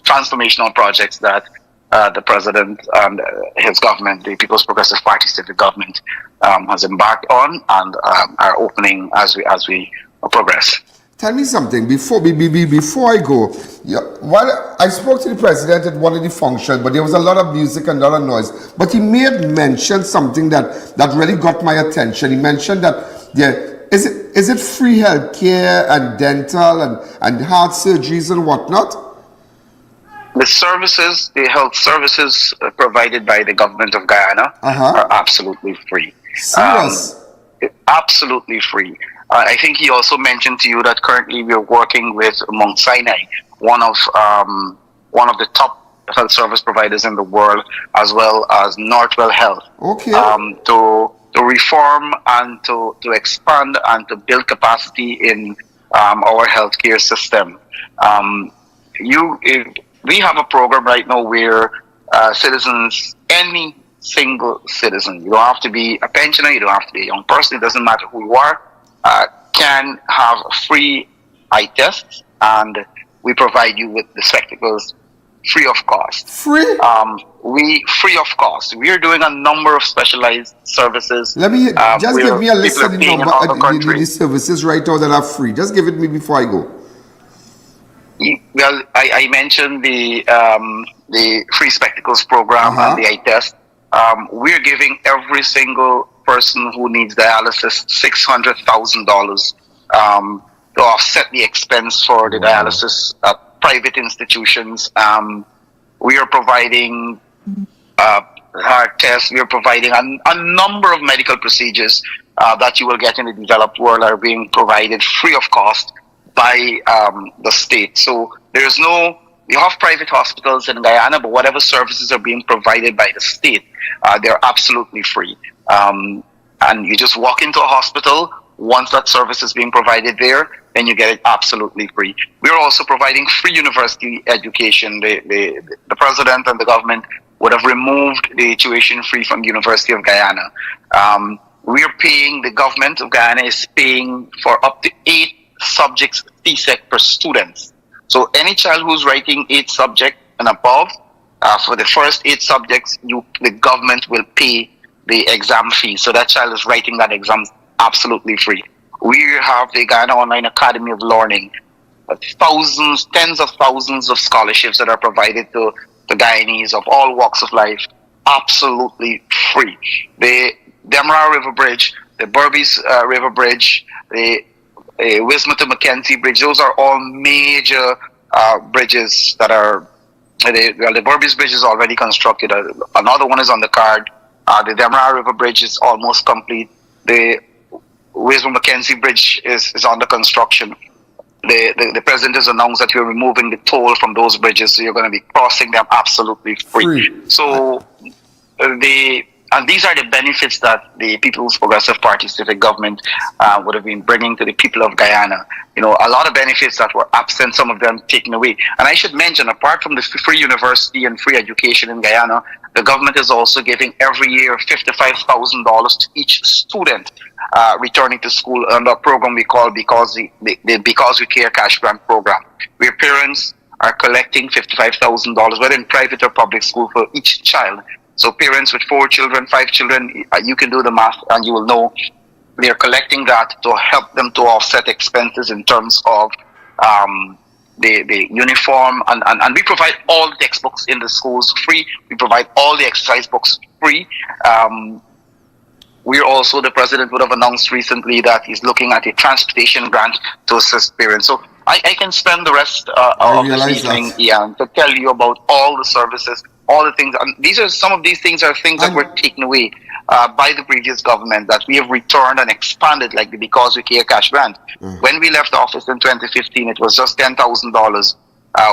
S22: transformational projects that the president and his government, the People's Progressive Party civic government, has embarked on and are opening as we progress.
S1: Tell me something before I go. While I spoke to the president at one of the functions, but there was a lot of music and a lot of noise. But he made mention something that really got my attention. He mentioned that is it free health care and dental and heart surgeries and whatnot?
S22: The health services provided by the government of Guyana are absolutely free.
S1: Serious?
S22: Absolutely free. I think he also mentioned to you that currently we are working with Mount Sinai, one of the top health service providers in the world, as well as Northwell Health.
S1: Okay.
S22: To reform and to expand and to build capacity in our healthcare system. We have a program right now where citizens, any single citizen, you don't have to be a pensioner, you don't have to be a young person, it doesn't matter who you are, can have free eye tests, and we provide you with the spectacles free of cost.
S1: Free?
S22: Free of cost. We are doing a number of specialized services.
S1: Let me just give me a list of the number the services right now that are free. Just give it me before I go.
S22: Well, I mentioned the free spectacles program and the eye test. We're giving every single person who needs dialysis $600,000 to offset the expense for the dialysis at private institutions. We are providing heart tests. We are providing a number of medical procedures that you will get in the developed world are being provided free of cost by the state. So you have private hospitals in Guyana, but whatever services are being provided by the state, they're absolutely free. And you just walk into a hospital, once that service is being provided there, then you get it absolutely free. We're also providing free university education. The president and the government would have removed the tuition free from the University of Guyana. The government of Guyana is paying for up to 8 subjects TSEC per student. So any child who's writing 8 subjects and above, for the first 8 subjects, the government will pay the exam fee. So that child is writing that exam absolutely free. We have the Guyana Online Academy of Learning, tens of thousands of scholarships that are provided to the Guyanese of all walks of life, absolutely free. The Dacarai River Bridge, the Berbice River Bridge, the Wisma to Mackenzie Bridge, those are all major bridges that are, the Berbice Bridge is already constructed. Another one is on the card. The Dacarai River Bridge is almost complete. The Wisma Mackenzie Bridge is under construction. The president has announced that we're removing the toll from those bridges, so you're going to be crossing them absolutely free. So and these are the benefits that the People's Progressive Party civic government would have been bringing to the people of Guyana. A lot of benefits that were absent, some of them taken away. And I should mention, apart from the free university and free education in Guyana, the government is also giving every year $55,000 to each student returning to school under a program we call Because We Care Cash Grant Program, where parents are collecting $55,000, whether in private or public school, for each child. So parents with 4 children, 5 children, you can do the math and you will know they're collecting that to help them to offset expenses in terms of the uniform, and we provide all the textbooks in the schools free. We provide all the exercise books free. We're also, the president would have announced recently that he's looking at a transportation grant to assist parents. So I can spend the rest of this evening, Ian, to tell you about all the services, all the things. And some of these things are things that were taken away by the previous government that we have returned and expanded, like the Because We Care cash grant. When we left office in 2015, it was just $10,000.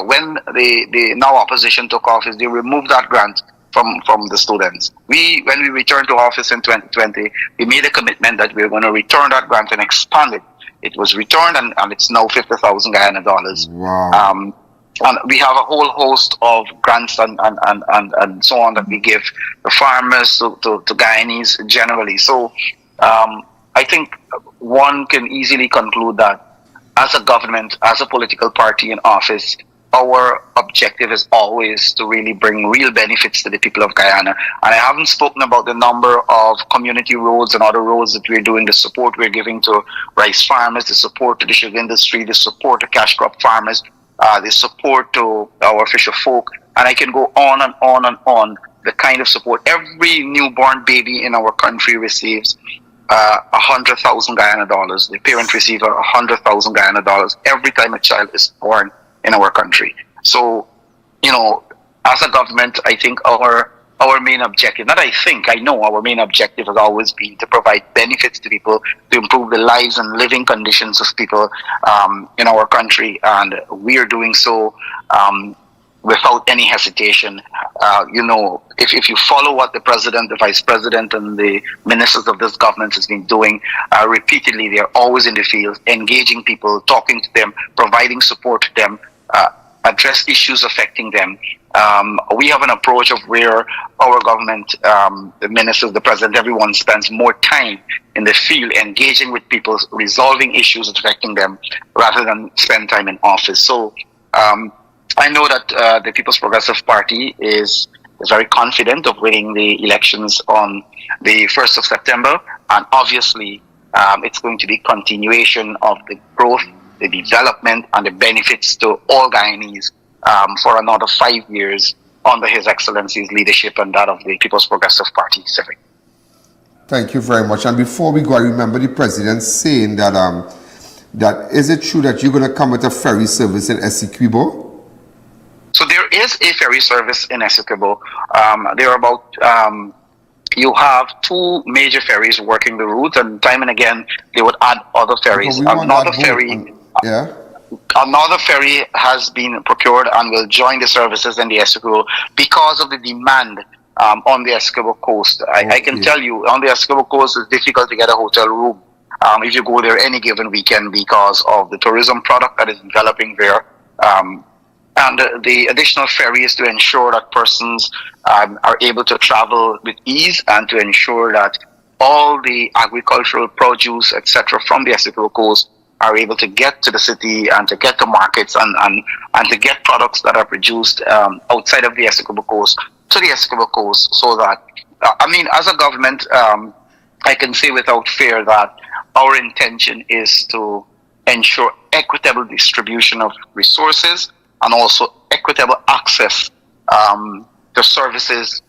S22: When the now opposition took office, they removed that grant from the students. When we returned to office in 2020, we made a commitment that we were going to return that grant and expand it. It was returned, and it's now 50,000 Guyana dollars.
S1: Wow.
S22: And we have a whole host of grants and so on that we give the farmers to Guyanese generally. So I think one can easily conclude that as a government, as a political party in office, our objective is always to really bring real benefits to the people of Guyana. And I haven't spoken about the number of community roads and other roads that we're doing, the support we're giving to rice farmers, the support to the sugar industry, the support to cash crop farmers, the support to our fisher folk. And I can go on and on and on, the kind of support. Every newborn baby in our country receives 100,000 Guyana dollars. The parent receives 100,000 Guyana dollars every time a child is born in our country. So, as a government, I think our main objective, I know our main objective has always been to provide benefits to people, to improve the lives and living conditions of people in our country, and we are doing so without any hesitation. If you follow what the president, the vice president, and the ministers of this government has been doing repeatedly, they're always in the field, engaging people, talking to them, providing support to them, address issues affecting them. We have an approach of where our government, the ministers, the president, everyone spends more time in the field engaging with people, resolving issues affecting them, rather than spend time in office. So I know that the People's Progressive Party is very confident of winning the elections on the 1st of September. And obviously, it's going to be continuation of the growth, the development, and the benefits to all Guyanese for another 5 years under His Excellency's leadership and that of the People's Progressive Party. Cedric.
S1: Thank you very much. And before we go, I remember the president saying that that is it true that you're going to come with a ferry service in Essequibo?
S22: So there is a ferry service in Essequibo. There are about you have two major ferries working the route, and time and again they would add other ferries. Another ferry has been procured and will join the services in the Essequibo because of the demand on the Essequibo coast. I can tell you, on the Essequibo coast, it's difficult to get a hotel room if you go there any given weekend because of the tourism product that is developing there. And the additional ferry is to ensure that persons are able to travel with ease, and to ensure that all the agricultural produce, etc., from the Essequibo coast are able to get to the city and to get to markets and to get products that are produced outside of the Essequibo coast to the Essequibo coast. So that, as a government, I can say without fear that our intention is to ensure equitable distribution of resources and also equitable access to services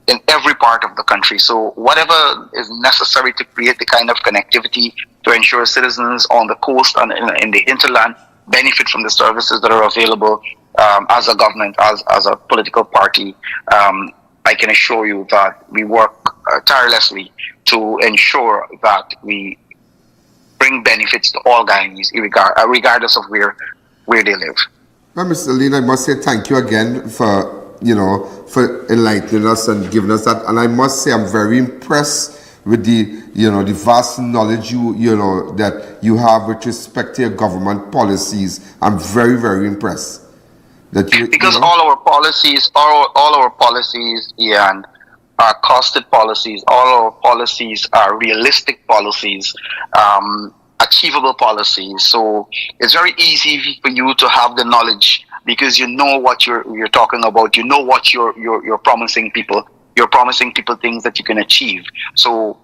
S22: in every part of the country. So whatever is necessary to create the kind of connectivity to ensure citizens on the coast and in the hinterland benefit from the services that are available, as a government, as a political party, I can assure you that we work tirelessly to ensure that we bring benefits to all Guyanese, regardless of where they live.
S1: Well, Mr. Lane, I must say thank you again for enlightening us and giving us that. And I must say I'm very impressed with the vast knowledge that you have with respect to your government policies. I'm very, very impressed.
S22: Because all our policies, Ian, are costed policies. All our policies are realistic policies, achievable policies. So it's very easy for you to have the knowledge because you know what you're talking about. You know what you're promising people. You're promising people things that you can achieve. So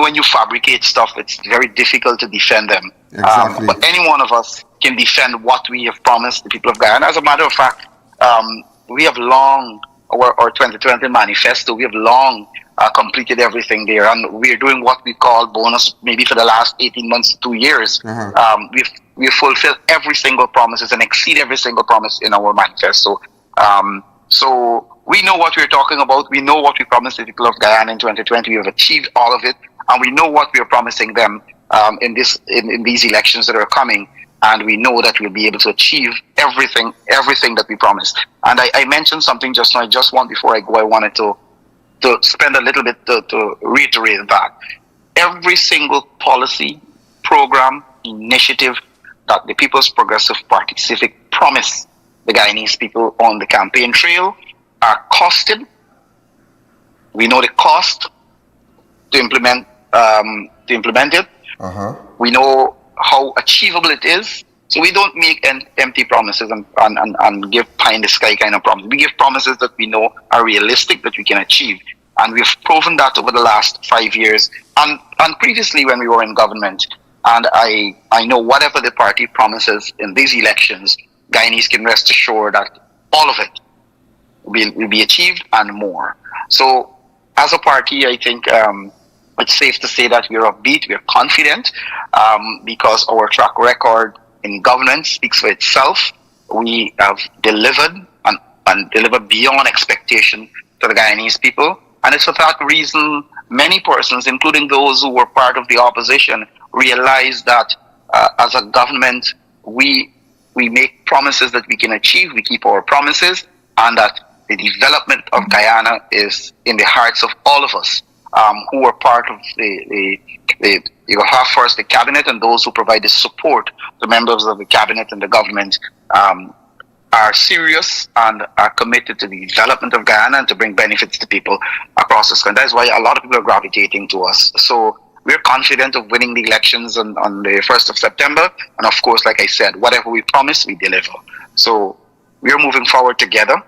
S22: when you fabricate stuff, it's very difficult to defend them.
S1: Exactly.
S22: But any one of us can defend what we have promised the people of Guyana. As a matter of fact, we have long, our 2020 manifesto, we have long completed everything there. And we're doing what we call bonus, maybe for the last 18 months to 2 years. We've fulfilled every single promises and exceed every single promise in our manifesto. So we know what we're talking about. We know what we promised the people of Guyana in 2020. We have achieved all of it. And we know what we are promising them in these elections that are coming. And we know that we'll be able to achieve everything that we promised. And I mentioned something just now. Before I go, I wanted to spend a little bit to reiterate that. Every single policy, program, initiative that the People's Progressive Party Civic promised the Guyanese people on the campaign trail are costed. We know the cost to implement it. We know how achievable it is. So we don't make empty promises and give pie in the sky kind of promises. We give promises that we know are realistic, that we can achieve. And we've proven that over the last 5 years and previously when we were in government. And I know whatever the party promises in these elections, Guyanese can rest assured that all of it will be achieved and more. So as a party, I think it's safe to say that we're upbeat, we're confident, because our track record in governance speaks for itself. We have delivered and delivered beyond expectation to the Guyanese people. And it's for that reason many persons, including those who were part of the opposition, realized that as a government, we make promises that we can achieve, we keep our promises, and that the development of Guyana is in the hearts of all of us who are part of you have first the cabinet and those who provide the support, the members of the cabinet and the government are serious and are committed to the development of Guyana and to bring benefits to people across this country. That's why a lot of people are gravitating to us. So we're confident of winning the elections on the 1st of September. And of course, like I said, whatever we promise, we deliver. So we're moving forward together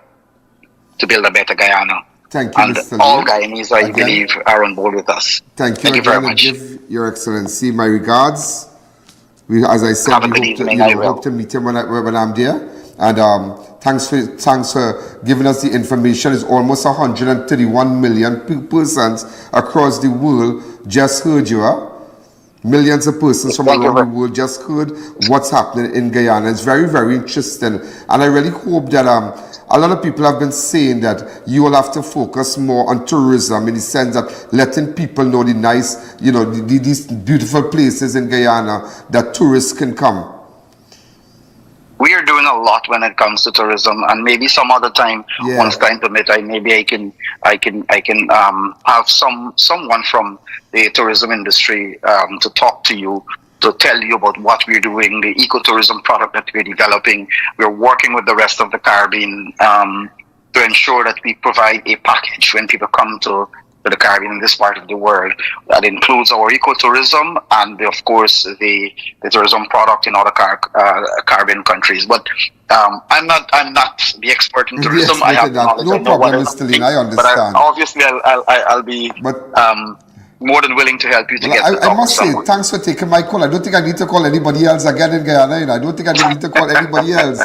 S22: to build a better Guyana.
S1: Thank you,
S22: and
S1: Mr.
S22: all
S1: Lee.
S22: Guyanese, I believe, are on board with us.
S1: Thank you
S22: very
S1: again,
S22: much.
S1: and give Your Excellency my regards. As I said, we hope to meet him when I'm there. And thanks for giving us the information. It's almost 131 million persons across the world just heard you. Millions of persons from around the world just heard what's happening in Guyana. It's very, very interesting. And I really hope that a lot of people have been saying that you will have to focus more on tourism in the sense of letting people know the nice, these beautiful places in Guyana that tourists can come.
S22: We are doing a lot when it comes to tourism, and maybe some other time, once time permit, I can have someone from the tourism industry to talk to you, to tell you about what we're doing, the ecotourism product that we're developing. We're working with the rest of the Caribbean to ensure that we provide a package when people come to the Caribbean in this part of the world that includes our ecotourism and of course the tourism product in other Caribbean countries. But I'm not the expert in tourism.
S1: Yes, I have knowledge. No problem, Mr. Lee, I understand.
S22: But obviously I'll be more than willing to help you to get to
S1: I must say, thanks for taking my call. I don't think I need to call anybody else again in Guyana. I don't think I need to call anybody else.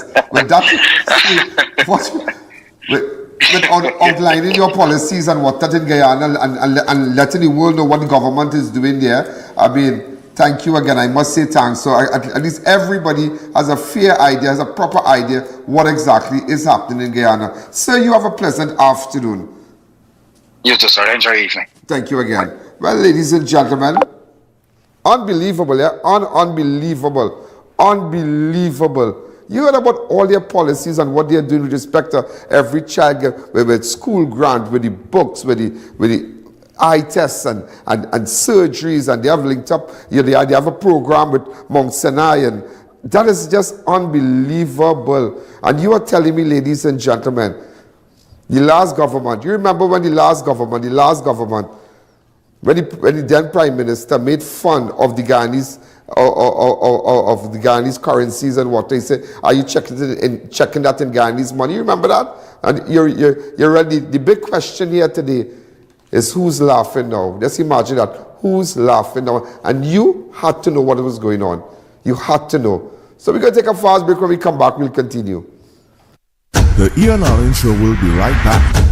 S1: With outlining your policies and what that in Guyana and letting the world know what the government is doing there. I mean, thank you again. I must say thanks. So at least everybody has a fair idea, has a proper idea what exactly is happening in Guyana. Sir, you have a pleasant afternoon.
S22: You too, sir. Enjoy your evening.
S1: Thank you again. Well, ladies and gentlemen, unbelievable, yeah? Unbelievable. You heard about all their policies and what they are doing with respect to every child, with school grant, with the books, with the eye tests and surgeries, and they have linked up. They have a program with Mount Sinai, and that is just unbelievable. And you are telling me, ladies and gentlemen, the last government, you remember when the last government, when the then Prime Minister made fun of the Guyanese of the Guyanese currencies and what they say, are you checking that in Guyanese money? You remember that? And you're ready. The big question here today, is who's laughing now. Just imagine that. Who's laughing now? And you had to know what was going on. You had to know. So we're going to take a fast break. When we come back, we'll continue.
S4: The Ian Alleyne Show will be right back.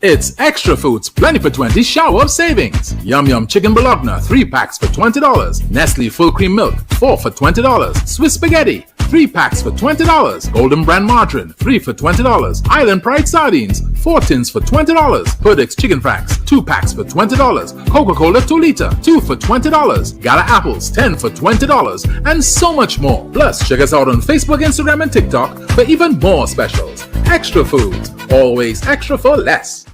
S5: It's Extra Foods Plenty for 20 shower of savings. Yum Yum Chicken Bologna 3 packs for $20. Nestle Full Cream Milk 4 for $20. Swiss Spaghetti 3 packs for $20. Golden Brand Margarine 3 for $20. Island Pride Sardines 4 tins for $20. Perdix Chicken Franks 2 packs for $20. Coca-Cola 2 liter 2 for $20. Gala Apples 10 for $20. And so much more. Plus, check us out on Facebook, Instagram, and TikTok for even more specials. Extra Foods. Always extra for less.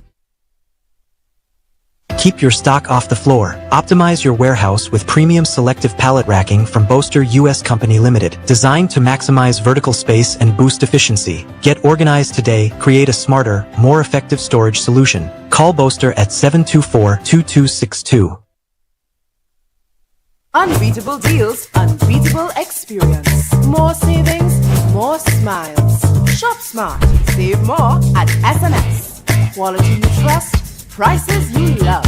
S18: Keep your stock off the floor. Optimize your warehouse with premium selective pallet racking from Boaster US Company Limited, designed to maximize vertical space and boost efficiency. Get organized today. Create a smarter, more effective storage solution. Call Boaster at 724-2262.
S6: Unbeatable deals, unbeatable experience. More savings, more smiles. Shop smart, save more at SNS. Quality you trust, prices you love.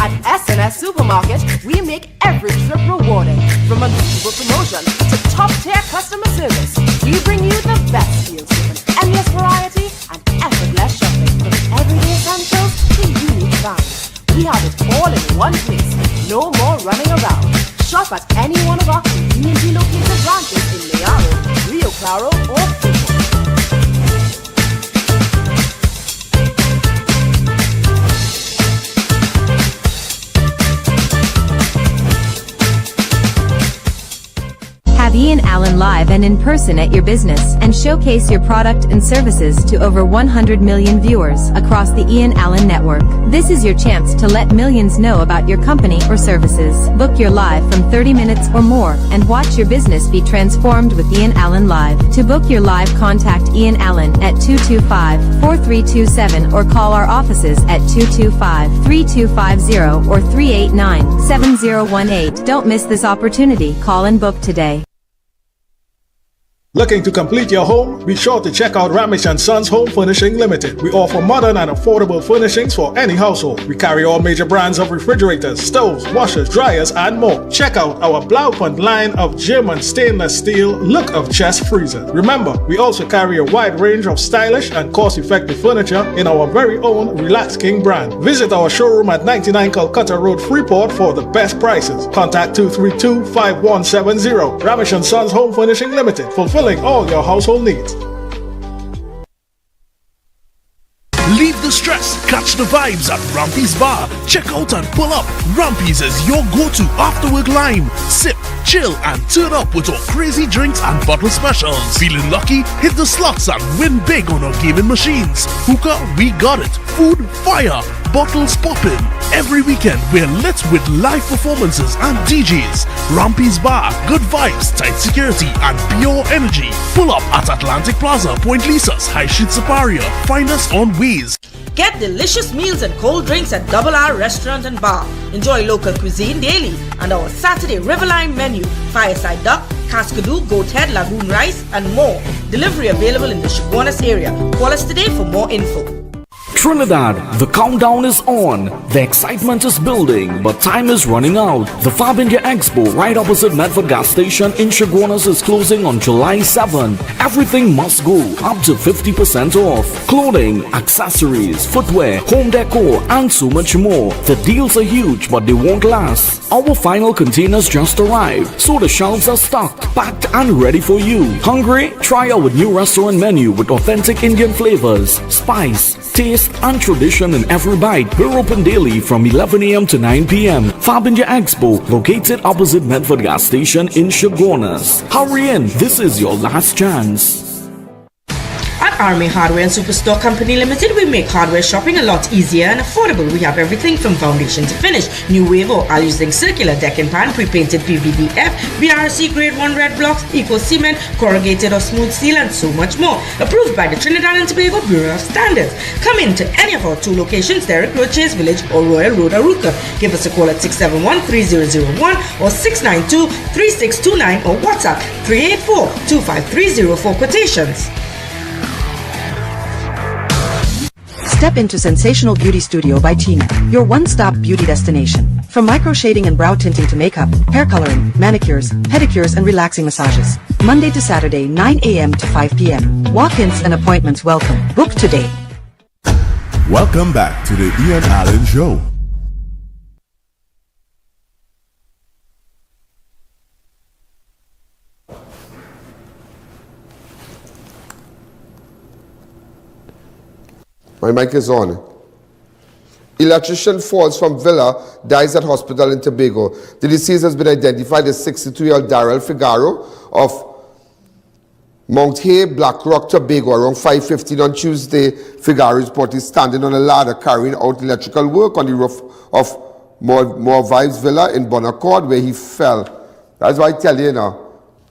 S6: At SNS Supermarket, we make every trip rewarding. From unbeatable promotion to top-tier customer service, we bring you the best deals with an endless variety and effortless shopping. From everyday essentials to unique finds, we have it all in one place. No more running around. Shop at any one of our conveniently located branches in Mayaro, Rio Claro, or Pico.
S8: Have I.A.N live and in person at your business and showcase your product and services to over 100 million viewers across the I.A.N network. This is your chance to let millions know about your company or services. Book your live from 30 minutes or more and watch your business be transformed with I.A.N Live. To book your live, contact I.A.N at 225-4327 or call our offices at 225-3250 or 389-7018. Don't miss this opportunity. Call and book today.
S9: Looking to complete your home? Be sure to check out Ramesh & Sons Home Furnishing Limited. We offer modern and affordable furnishings for any household. We carry all major brands of refrigerators, stoves, washers, dryers, and more. Check out our Blaufund line of German stainless steel look of chest freezers. Remember, we also carry a wide range of stylish and cost-effective furniture in our very own Relax King brand. Visit our showroom at 99 Calcutta Road, Freeport for the best prices. Contact 232-5170. Ramesh & Sons Home Furnishing Limited. Fulfilling all your household needs.
S13: Leave the stress, catch the vibes at Rampy's Bar. Check out and pull up. Rampy's is your go-to after-work line. Sip, chill, and turn up with our crazy drinks and bottle specials. Feeling lucky? Hit the slots and win big on our gaming machines. Hookah, we got it. Food, fire. Bottles poppin'. Every weekend we're lit with live performances and DJs. Rampy's Bar, good vibes, tight security, and pure energy. Pull up at Atlantic Plaza, Point Lisas, High Street Superior. Find us on Waze.
S23: Get delicious meals and cold drinks at Double R Restaurant and Bar. Enjoy local cuisine daily and our Saturday Riverline menu, fireside duck, cascadoo, goat head, lagoon rice, and more. Delivery available in the Chaguanas area. Call us today for more info.
S24: Trinidad, the countdown is on. The excitement is building, but time is running out. The Fab India Expo right opposite Medford gas station in Chaguanas is closing on July 7. Everything must go up to 50% off. Clothing, accessories, footwear, home decor, and so much more. The deals are huge, but they won't last. Our final containers just arrived, so the shelves are stocked, packed, and ready for you. Hungry? Try our new restaurant menu with authentic Indian flavors, spice, taste, and tradition in every bite. We're open daily from 11 a.m. to 9 p.m. Fab India Expo, located opposite Medford gas station in Chaguanas. Hurry in, this is your last chance.
S25: At
S23: At Army Hardware and Superstore Company Limited, we make hardware shopping a lot easier and affordable. We have everything from foundation to finish. New wave or all-using circular deck and pan, pre-painted PVDF, BRC Grade 1 red blocks, eco cement, corrugated or smooth steel, and so much more. Approved by the Trinidad and Tobago Bureau of Standards. Come in to any of our 2 locations, Derrick Road, Chase Village, or Royal Road, Aruca. Give us a call at 671-3001 or 692-3629 or WhatsApp 384-253 for quotations.
S2: Step into Sensational Beauty Studio by Tina, your one-stop beauty destination. From micro shading and brow tinting to makeup, hair coloring, manicures, pedicures, and relaxing massages. Monday to Saturday, 9 a.m. to 5 p.m. Walk-ins and appointments welcome. Book today.
S4: Welcome back to the I.A.N. Show.
S1: My mic is on. Electrician falls from villa, dies at hospital in Tobago. The deceased has been identified as 62-year-old Daryl Figaro of Mount Hay, Black Rock, Tobago. Around 5:15 on Tuesday, Figaro is reportedly standing on a ladder carrying out electrical work on the roof of More Vibes Villa in Bonaccord, where he fell. That's why I tell you now,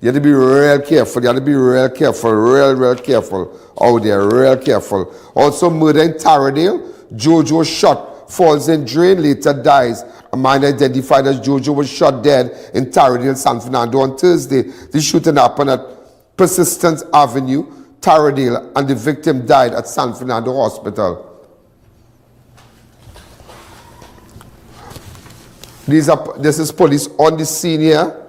S1: you have to be real careful. You have to be real careful, real careful out there, real careful. Also, murder in Taradale. Jojo shot, falls in drain, later dies. A man identified as Jojo was shot dead in Taradale, San Fernando on Thursday. The shooting happened at Persistence Avenue, Taradale, and the victim died at San Fernando Hospital. This is police on the scene here.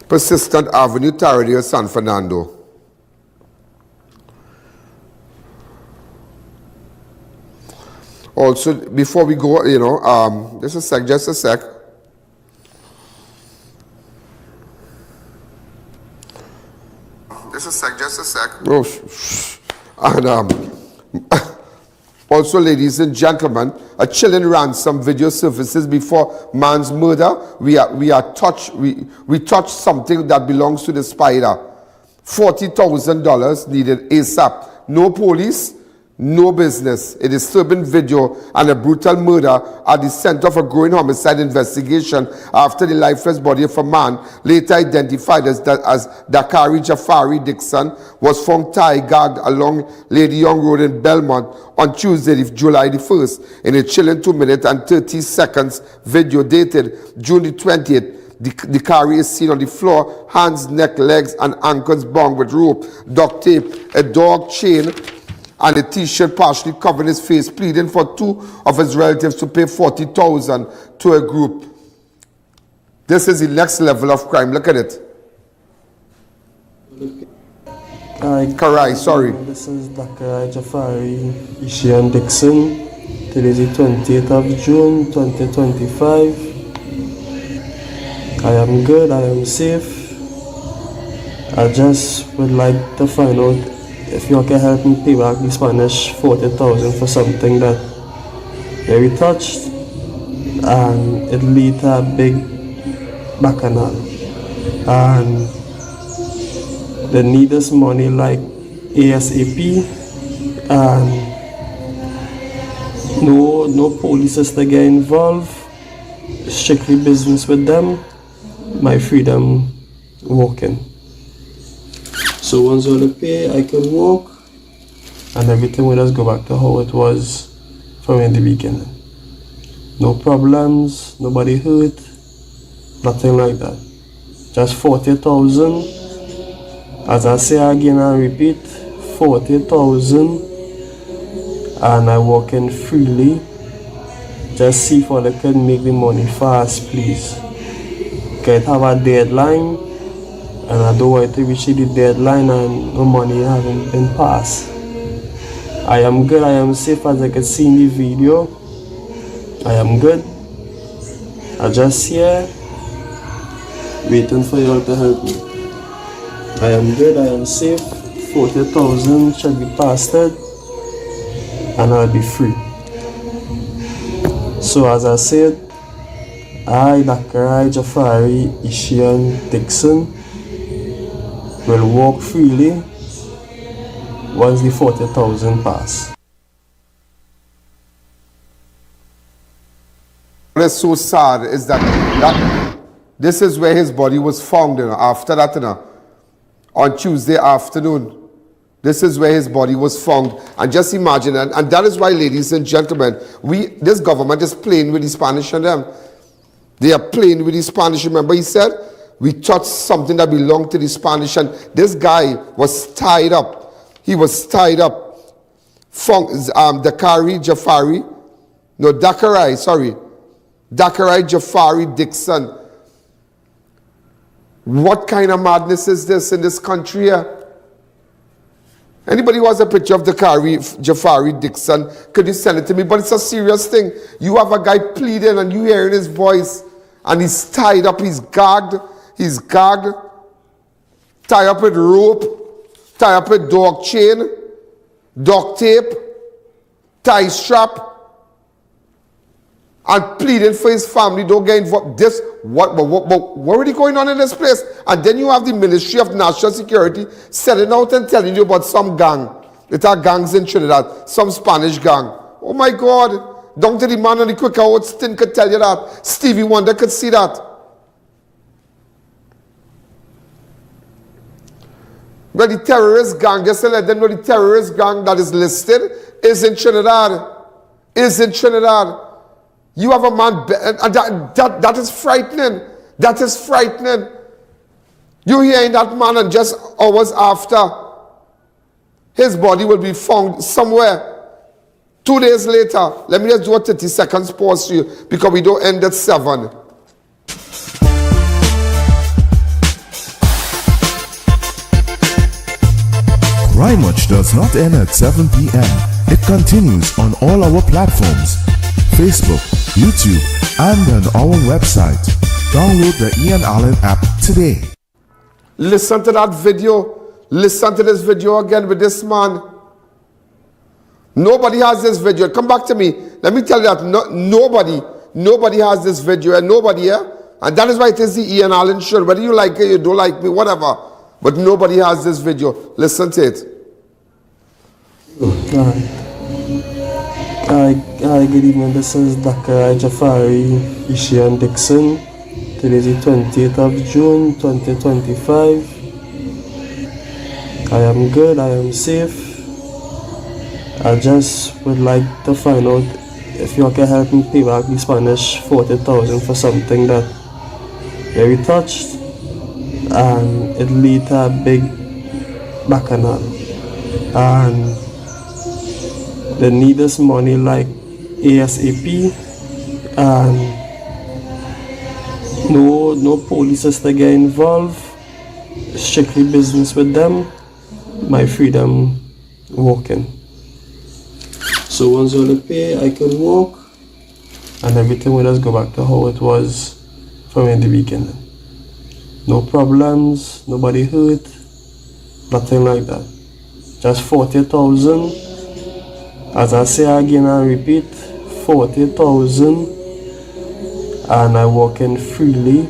S1: Persistent Avenue, Taradale, San Fernando. Also, before we go, just a sec. Just a sec. Oh, and also, ladies and gentlemen, a chilling ransom video surfaces before man's murder. We touched something that belongs to the spider. $40,000 needed ASAP. No police, no business. A disturbing video and a brutal murder at the center of a growing homicide investigation after the lifeless body of a man, later identified as Dacarai Jafari Dickson, was found tied, gagged along Lady Young Road in Belmont on Tuesday, July the 1st. In a chilling 2 minutes and 30 seconds video dated June the 20th, the Dacarai is seen on the floor, hands, neck, legs, and ankles bound with rope, duct tape, a dog chain, and a t-shirt partially covering his face, pleading for 2 of his relatives to pay $40,000 to a group. This is the next level of crime. Look at it. Karai, sorry.
S3: This is Dacarai Jafari Dickson. Today is the 20th of June 2025. I am good, I am safe. I just would like to find out if you can help me pay back the Spanish $40,000 for something that we touched and it lead to a big bacchanal, and they need this money like ASAP, and no police is to get involved, strictly business with them, my freedom walking. So once all the pay, I can walk, and everything will just go back to how it was from in the beginning. No problems, nobody hurt, nothing like that. Just $40,000. As I say again and repeat, $40,000, and I walk in freely. Just see if I can make the money fast, please. Can have a deadline, and I don't want to reach the deadline and no money hasn't been passed. I am good, I am safe, as I can see in the video. I am good. I just here waiting for you all to help me. I am good, I am safe. $40,000 should be passed, and I'll be free. So as I said, I, Dacarai Jafari Dickson, will walk freely once the 40,000 pass.
S1: What is so sad is that this is where his body was found, after that, on Tuesday afternoon. This is where his body was found. And just imagine, and that is why, ladies and gentlemen, this government is playing with the Spanish and them. They are playing with the Spanish. Remember, he said, we touched something that belonged to the Spanish, and this guy was tied up. He was tied up. Dacarai Jafari Dickson. What kind of madness is this in this country here? Anybody who has a picture of Dacarai Jafari Dickson, could you send it to me? But it's a serious thing. You have a guy pleading and you hearing his voice, and he's tied up, he's gagged, tied up with rope, tied up with dog chain, duct tape, tie strap, and pleading for his family, don't get involved. What really going on in this place? And then you have the Ministry of National Security selling out and telling you about some gang. There are gangs in Trinidad, some Spanish gang. Oh my God, down to the man on the quick out stint could tell you that. Stevie Wonder could see that. Well, the terrorist gang, just to let them know, the terrorist gang that is listed is in Trinidad. You have a man, and that is frightening. That is frightening. You hearing that man, and just hours after, his body will be found somewhere. 2 days later, let me just do a 30 seconds pause to you, because we don't end at 7.
S4: Crime Watch does not end at 7 p.m. It continues on all our platforms, Facebook, YouTube, and on our website. Download the I.A.N app today.
S1: Listen to that video. Listen to this video again with this man. Nobody has this video. Come back to me. Let me tell you that nobody has this video, and nobody here. And that is why it is the I.A.N show. Whether you like it, you don't like me, whatever. But nobody has this video. Listen to it.
S3: Hi, good evening. This is Dacarai Jafari Dickson. Today is the 20th of June 2025. I am good, I am safe. I just would like to find out if you can help me pay back the Spanish 40,000 for something that they touched, and it lead to a big bacchanal, and they need this money like ASAP, and no police is to get involved. Strictly business with them. My freedom walking. So once all the pay, I can walk, and everything will just go back to how it was from in the beginning. No problems, nobody hurt, nothing like that. Just 40,000. As I say again and repeat, 40,000, and I walk in freely.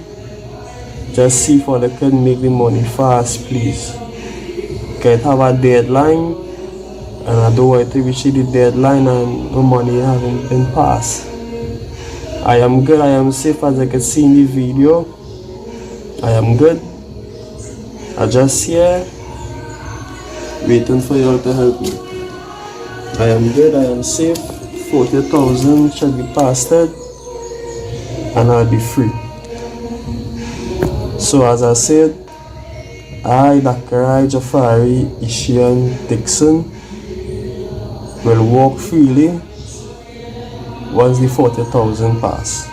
S3: Just see if I can make the money fast, please. Can have a deadline, and I don't want to reach the deadline and the money haven't been passed. I am good, I am safe, as I can see in the video. I am good. I just here waiting for you all to help me. I am good, I am safe. 40,000 should be passed, and I'll be free. So as I said, I, Dacarai Jafari Dickson, will walk freely once the 40,000 pass.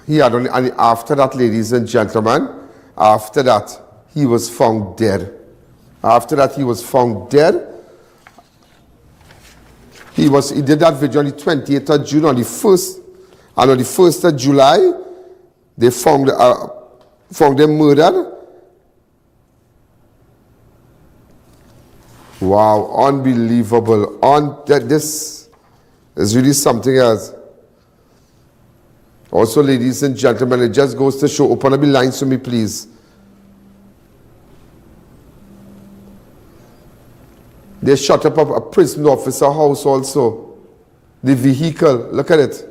S1: He had only, and after that, ladies and gentlemen, after that, he was found dead. After that, he was found dead. He did that video on the 28th of June. On the 1st, and on the 1st of July, they found him murdered. Wow, unbelievable. This is really something else. Also, ladies and gentlemen, it just goes to show, open up the lines for me, please. They shut up a prison officer house also. The vehicle, look at it.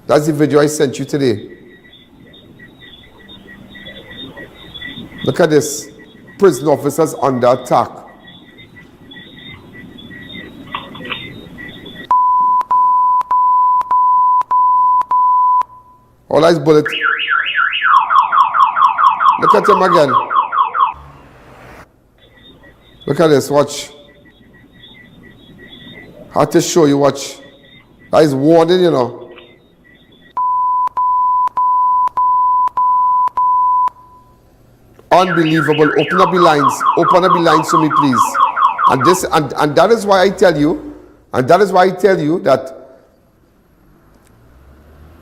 S1: That's the video I sent you today. Look at this. Prison officers under attack. All eyes bullet. Look at him again. Look at this, watch. I have to show you, watch. That is warning, you know. Unbelievable. Open up the lines. Open up the lines for me, please. And this and that is why I tell you, that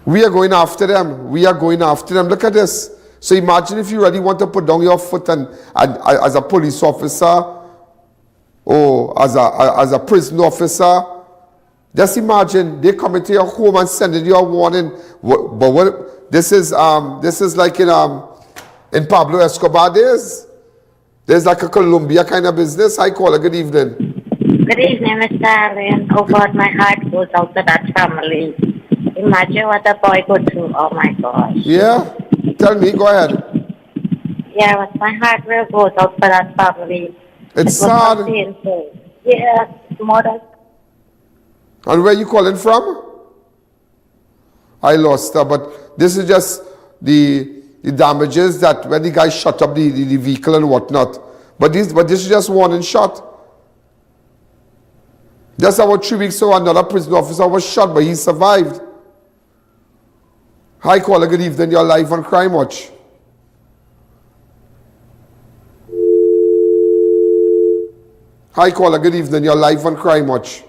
S1: we are going after them. We are going after them. Look at this. So imagine if you really want to put down your foot and as a police officer or as a prison officer, just imagine they come into your home and sending you a warning. But what this is like in Pablo Escobar days. There's like a Colombia kind of business. Hi, caller. Good evening.
S10: Good evening, Mr. Allen. Oh God, my heart goes out to that family. Imagine what a boy go through. Oh my gosh.
S1: Yeah? Tell me, go ahead.
S10: Yeah, but my heart really goes out for that family.
S1: It's sad.
S10: So painful. Yeah, more than.
S1: And where you calling from? I lost her, but this is just the damages that when the guy shut up the vehicle and whatnot. But this is just warning shot. Just about 3 weeks ago, another prison officer was shot, but he survived. Hi, caller, good evening. You're live on Crime Watch. Hi, caller, good evening. You're live on Crime Watch.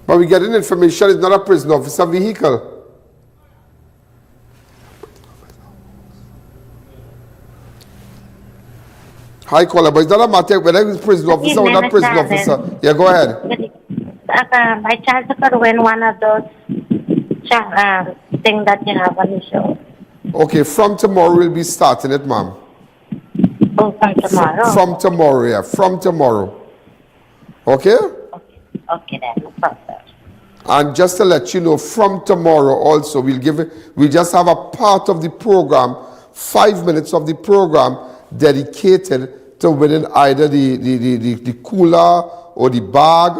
S1: But we getting information, it's not a prison officer vehicle. Hi, caller, but it's not a matter whether it's prison officer or not prison officer. Yeah, go ahead.
S10: By chance, I could win one of those things that you have on the show.
S1: Okay, from tomorrow we'll be starting it, ma'am.
S10: Oh, from tomorrow?
S1: From tomorrow, yeah, from tomorrow. Okay?
S10: Okay, then, no problem.
S1: And just to let you know, from tomorrow also, we just have a part of the program, 5 minutes of the program dedicated to winning either the cooler or the bag,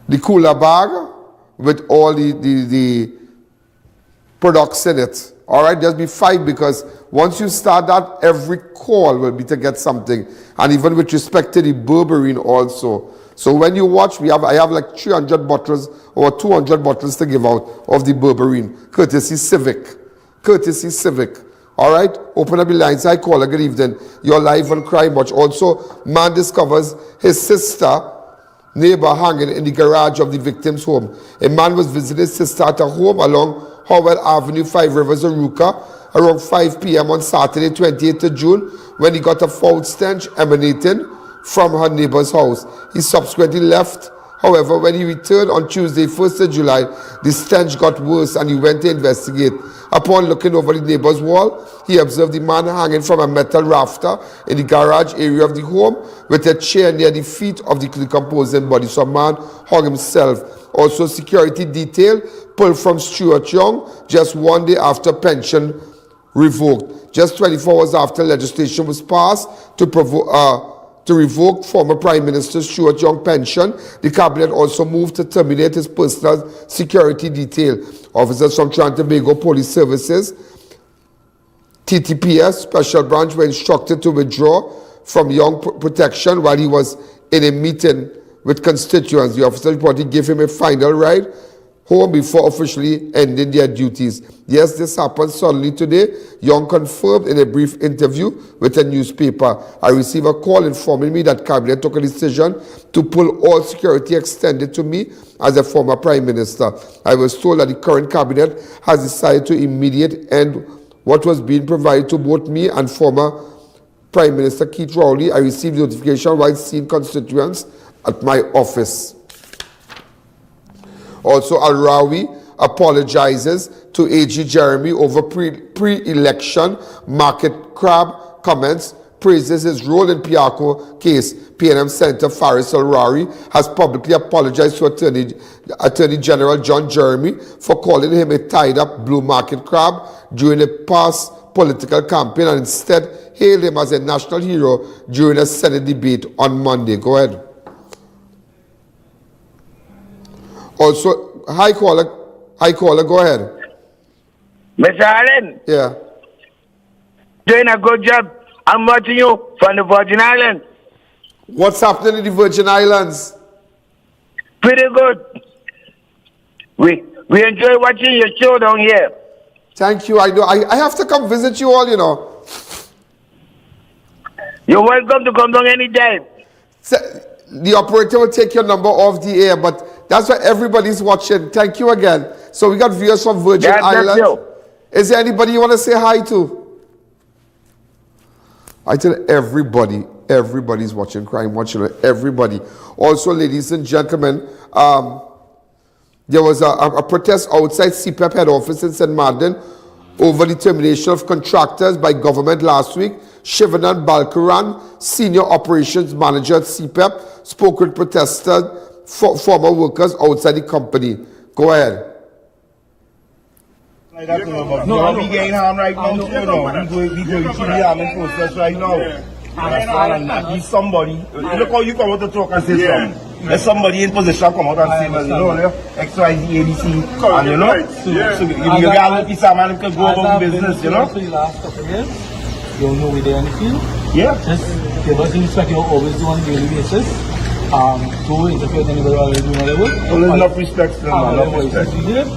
S1: the cooler bag with all the products in it. All right, there'll be 5 because once you start that, every call will be to get something. And even with respect to the berberine also. So when you watch, I have like 300 bottles or 200 bottles to give out of the berberine. Courtesy Civic. Courtesy Civic. All right, open up the lines. Hi, caller. Good evening. You're live on Crime Watch. Also, man discovers his sister neighbor hanging in the garage of the victim's home. A man was visiting his sister at her home along Howell Avenue, 5 Rivers, Aruka, around 5 p.m. on Saturday, 28th of June, when he got a foul stench emanating from her neighbor's house. He subsequently left. However, when he returned on Tuesday, 1st of July, the stench got worse and he went to investigate. Upon looking over the neighbor's wall, he observed the man hanging from a metal rafter in the garage area of the home with a chair near the feet of the decomposing body. So a man hung himself. Also, security detail pulled from Stuart Young just 1 day after pension revoked. Just 24 hours after legislation was passed to revoke former Prime Minister Stuart Young pension, the cabinet also moved to terminate his personal security detail. Officers from Trinidad and Tobago Police Services, TTPS Special Branch, were instructed to withdraw from Young protection while he was in a meeting with constituents. The officer reported gave him a final ride home before officially ending their duties. Yes, this happened suddenly today. Young confirmed in a brief interview with a newspaper. I received a call informing me that Cabinet took a decision to pull all security extended to me as a former Prime Minister. I was told that the current Cabinet has decided to immediately end what was being provided to both me and former Prime Minister Keith Rowley. I received notification while seeing constituents at my office. Also, Al-Rawi apologizes to AG Jeremy over pre-election market crab comments, praises his role in Piarco case. PNM Senator Faris Al-Rawi has publicly apologized to Attorney General John Jeremy for calling him a tied-up blue market crab during a past political campaign and instead hailed him as a national hero during a Senate debate on Monday. Go ahead. Also, high caller, go ahead.
S11: Mr. Allen.
S1: Yeah.
S11: Doing a good job. I'm watching you from the Virgin Islands.
S1: What's happening in the Virgin Islands?
S11: Pretty good. We enjoy watching your show down here.
S1: Thank you. I know. I have to come visit you all, you know.
S11: You're welcome to come down anytime.
S1: The operator will take your number off the air, but that's why everybody's watching. Thank you again. So we got viewers from Virgin Islands. Is there anybody you want to say hi to? I tell everybody's watching Crime Watch, everybody. Also, ladies and gentlemen, there was a protest outside CPEP head office in St. Martin over the termination of contractors by government last week. Shivanan Balkaran, Senior Operations Manager at CPEP, spoke with protesters, former workers outside the company. Go ahead.
S12: No, we getting harm right now, you know. We going through the arming process right now. And he's somebody. Look how you come out to talk and say something. There's somebody in position come out and say, well, you know, XYZ, ABC, and you know, so you got a piece of man can go about business, you know.
S14: For the last couple of years, you don't know where they're in the field.
S12: Yeah.
S14: Just give us the respect you always do on a daily basis. To interfere with anybody while they're doing their work.
S12: Well, there's enough respect to them, enough respect.
S14: Yeah.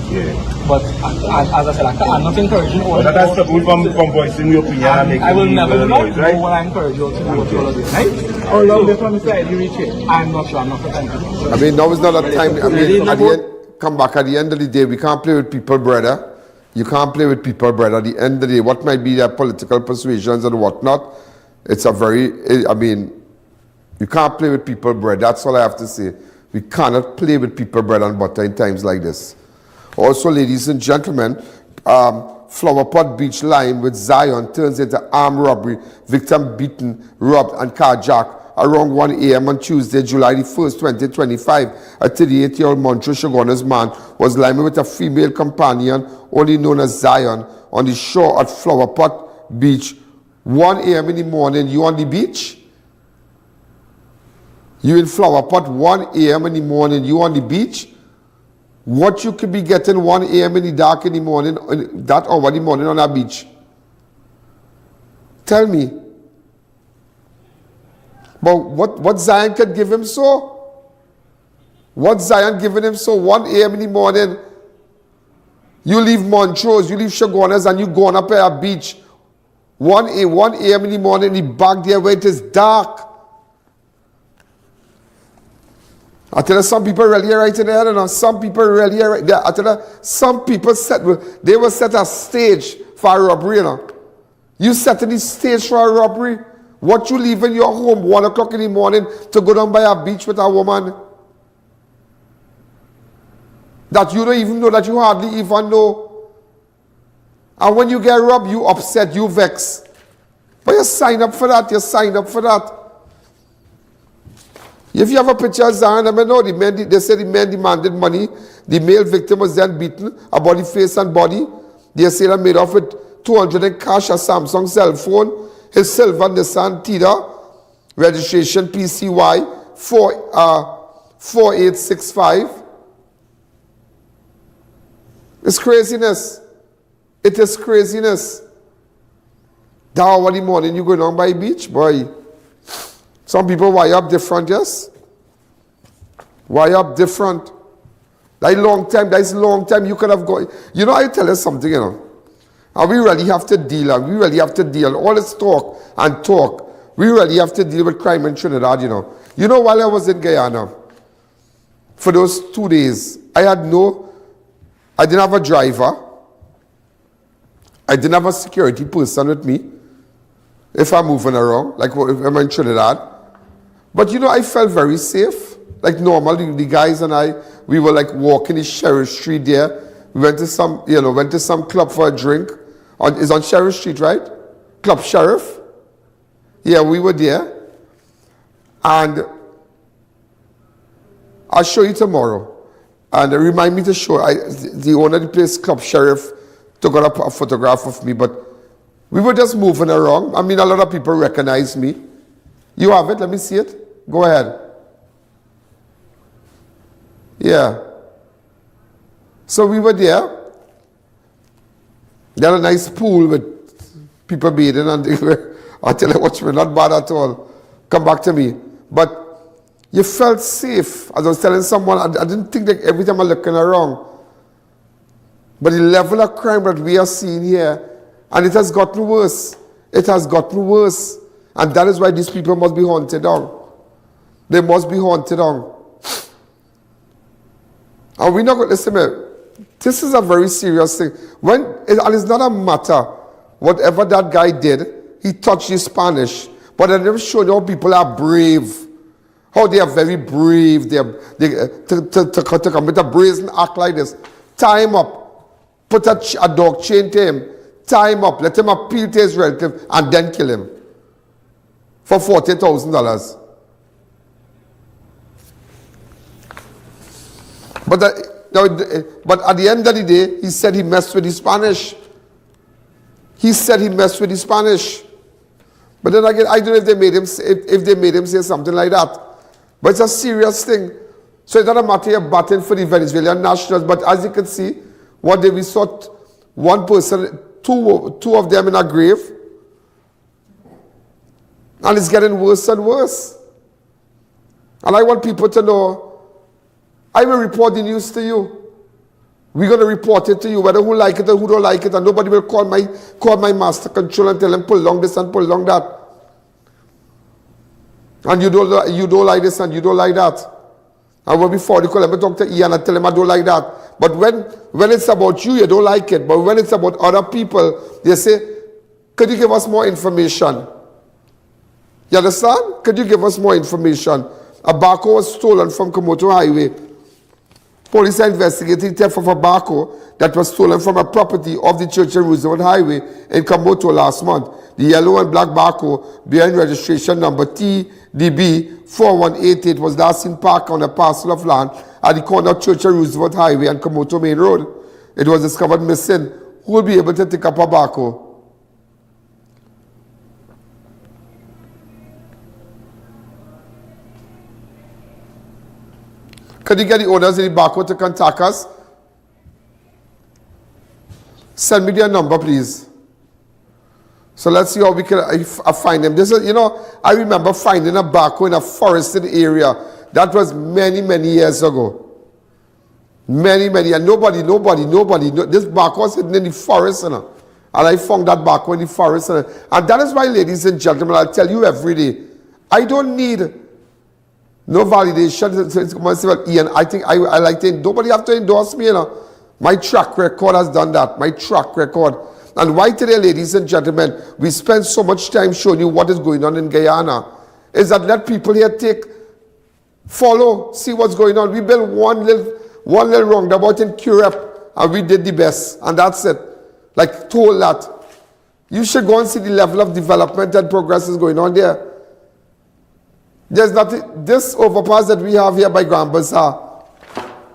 S14: But as I said, I'm not encouraging all.
S12: But that's the good from voicing your opinion and making
S14: I will never do
S12: noise,
S14: that.
S12: right?
S14: What I encourage you to do what you all are doing, right? How long before Mr. Eddie reach it? I'm not sure. I'm not pretending.
S1: I mean, now is not a time. I mean, at the end, come back. At the end of the day, we can't play with people, brother. You can't play with people, brother. At the end of the day, what might be their political persuasions and whatnot, it's a very, I mean, you can't play with people bread. That's all I have to say. We cannot play with people bread and butter in times like this. Also, ladies and gentlemen, Flower Pot Beach line with Zion turns into armed robbery. Victim beaten, robbed and carjacked. Around 1 a.m. on Tuesday, July the 1st, 2025, a 38-year-old Montrose Shogunas man was lying with a female companion, only known as Zion, on the shore at Flower Pot Beach. 1 a.m. in the morning, you on the beach? You in Flower Pot, 1 a.m. in the morning, you on the beach? What you could be getting 1 a.m. in the dark in the morning, that hour in the morning on that beach? Tell me. But what Zion could give him so? What Zion giving him so? 1 a.m. in the morning, you leave Montrose, you leave Shogunas, and you go on up at a beach. 1 a.m. in the morning, the back there where it is dark. I tell you, some people really are right in there. I don't know. Some people really are right there. I tell you, some people they will set a stage for a robbery, you know. You setting the stage for a robbery? What you leaving your home 1 o'clock in the morning to go down by a beach with a woman that you don't even know, that you hardly even know. And when you get robbed, you upset, you vex. But you sign up for that, you sign up for that. If you have a picture of Zion, I mean, no, they said the man demanded money. The male victim was then beaten about the face and body. The assailant made off with $200 in cash, a Samsung cell phone, his silver Nissan Tida, registration PCY 4865. It's craziness. It is craziness. That hour in the morning, you go down by the beach, boy. Some people wire up different, yes? Wire up different. That long time you could have gone. You know, I tell you something, you know. And we really have to deal, all this talk and talk, we really have to deal with crime in Trinidad, you know. You know, while I was in Guyana, for those 2 days, I didn't have a driver. I didn't have a security person with me if I'm moving around, like if I'm in Trinidad. But you know, I felt very safe. Like normal, the guys and I, we were like walking the Sheriff Street there. We went to some club for a drink. It's on Sheriff Street, right? Club Sheriff. Yeah, we were there. And I'll show you tomorrow. And remind me to show, the owner of the place, Club Sheriff, took a photograph of me, but we were just moving around. I mean, a lot of people recognize me. You have it? Let me see it. Go ahead. Yeah. So we were there. They had a nice pool with people bathing, and they were, I tell you what, not bad at all. Come back to me. But you felt safe. As I was telling someone, I didn't think that every time I'm looking around. But the level of crime that we are seeing here, and it has gotten worse. It has gotten worse. And that is why these people must be haunted down. They must be haunted down. And we're not going to listen, man. This is a very serious thing. And it's not a matter, whatever that guy did, he touched the Spanish. But I never showed you how people are brave. How they are very brave. To commit a brazen act like this. Tie him up. Put a dog chain to him. Tie him up. Let him appeal to his relative and then kill him. For $40,000. But at the end of the day, he said he messed with the Spanish. He said he messed with the Spanish. But then again, I don't know if they made him say something like that. But it's a serious thing. So it's not a matter of batting for the Venezuelan nationals. But as you can see, one day we saw one person, two of them in a grave. And it's getting worse and worse. And I want people to know, I will report the news to you. We're going to report it to you, whether who like it or who don't like it, and nobody will call my master control and tell him pull along this and pull along that. And you don't like this and you don't like that. And when before they call him, I talk to I.A.N and tell him I don't like that. But when it's about you, you don't like it. But when it's about other people, they say, could you give us more information? You understand? Could you give us more information? A backhoe was stolen from Komoto Highway. Police are investigating theft of a backhoe that was stolen from a property of the Churchill Roosevelt Highway in Komoto last month. The yellow and black backhoe bearing registration number TDB 4188 was last seen parked on a parcel of land at the corner of Churchill Roosevelt Highway and Komoto Main Road. It was discovered missing. Who will be able to take up a backhoe? Could you get the owners of the backhoe to contact us? Send me their number, please. So let's see how we can find them. This is, you know, I remember finding a backhoe in a forested area. That was many, many years ago. Many, and nobody. This backhoe was hidden in the forest, you know? And I found that backhoe in the forest. You know? And that is why, ladies and gentlemen, I'll tell you every day, I don't need no validation. Ian, I think I like to, nobody have to endorse me, you know. My track record has done that. My track record. And why today, ladies and gentlemen, we spend so much time showing you what is going on in Guyana, is that let people here follow, see what's going on. We built one little roundabout in Curep, and we did the best, and that's it. Like, told that. You should go and see the level of development and progress is going on there. There's nothing, this overpass that we have here by Grand Bazaar,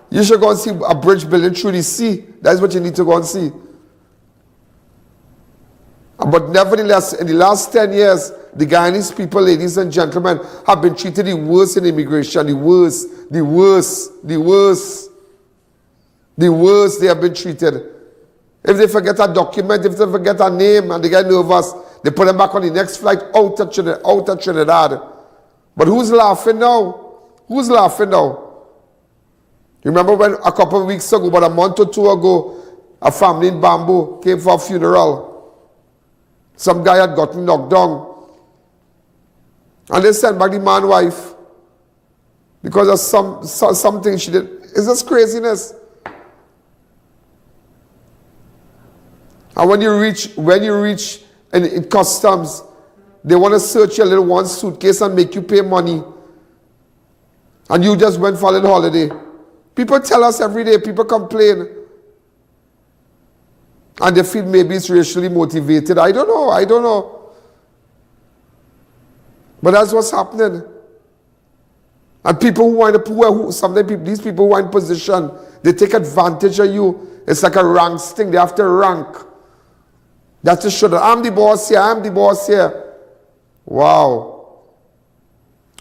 S1: you should go and see a bridge building through the sea. That's what you need to go and see. But nevertheless, in the last 10 years, the Guyanese people, ladies and gentlemen, have been treated the worst in immigration. The worst they have been treated. If they forget a document, if they forget a name and they get nervous, they put them back on the next flight out of Trinidad. But who's laughing now? Who's laughing now? You remember when a couple of weeks ago, about a month or two ago, a family in Bamboo came for a funeral. Some guy had gotten knocked down. And they sent back the man's wife because of something she did. Is this craziness? And when you reach in customs, they want to search your little one suitcase and make you pay money. And you just went for a little holiday. People tell us every day, people complain. And they feel maybe it's racially motivated. I don't know. But that's what's happening. And people who wind up, these people who are in position, they take advantage of you. It's like a rank thing. They have to rank. That's to show that I'm the boss here. Wow.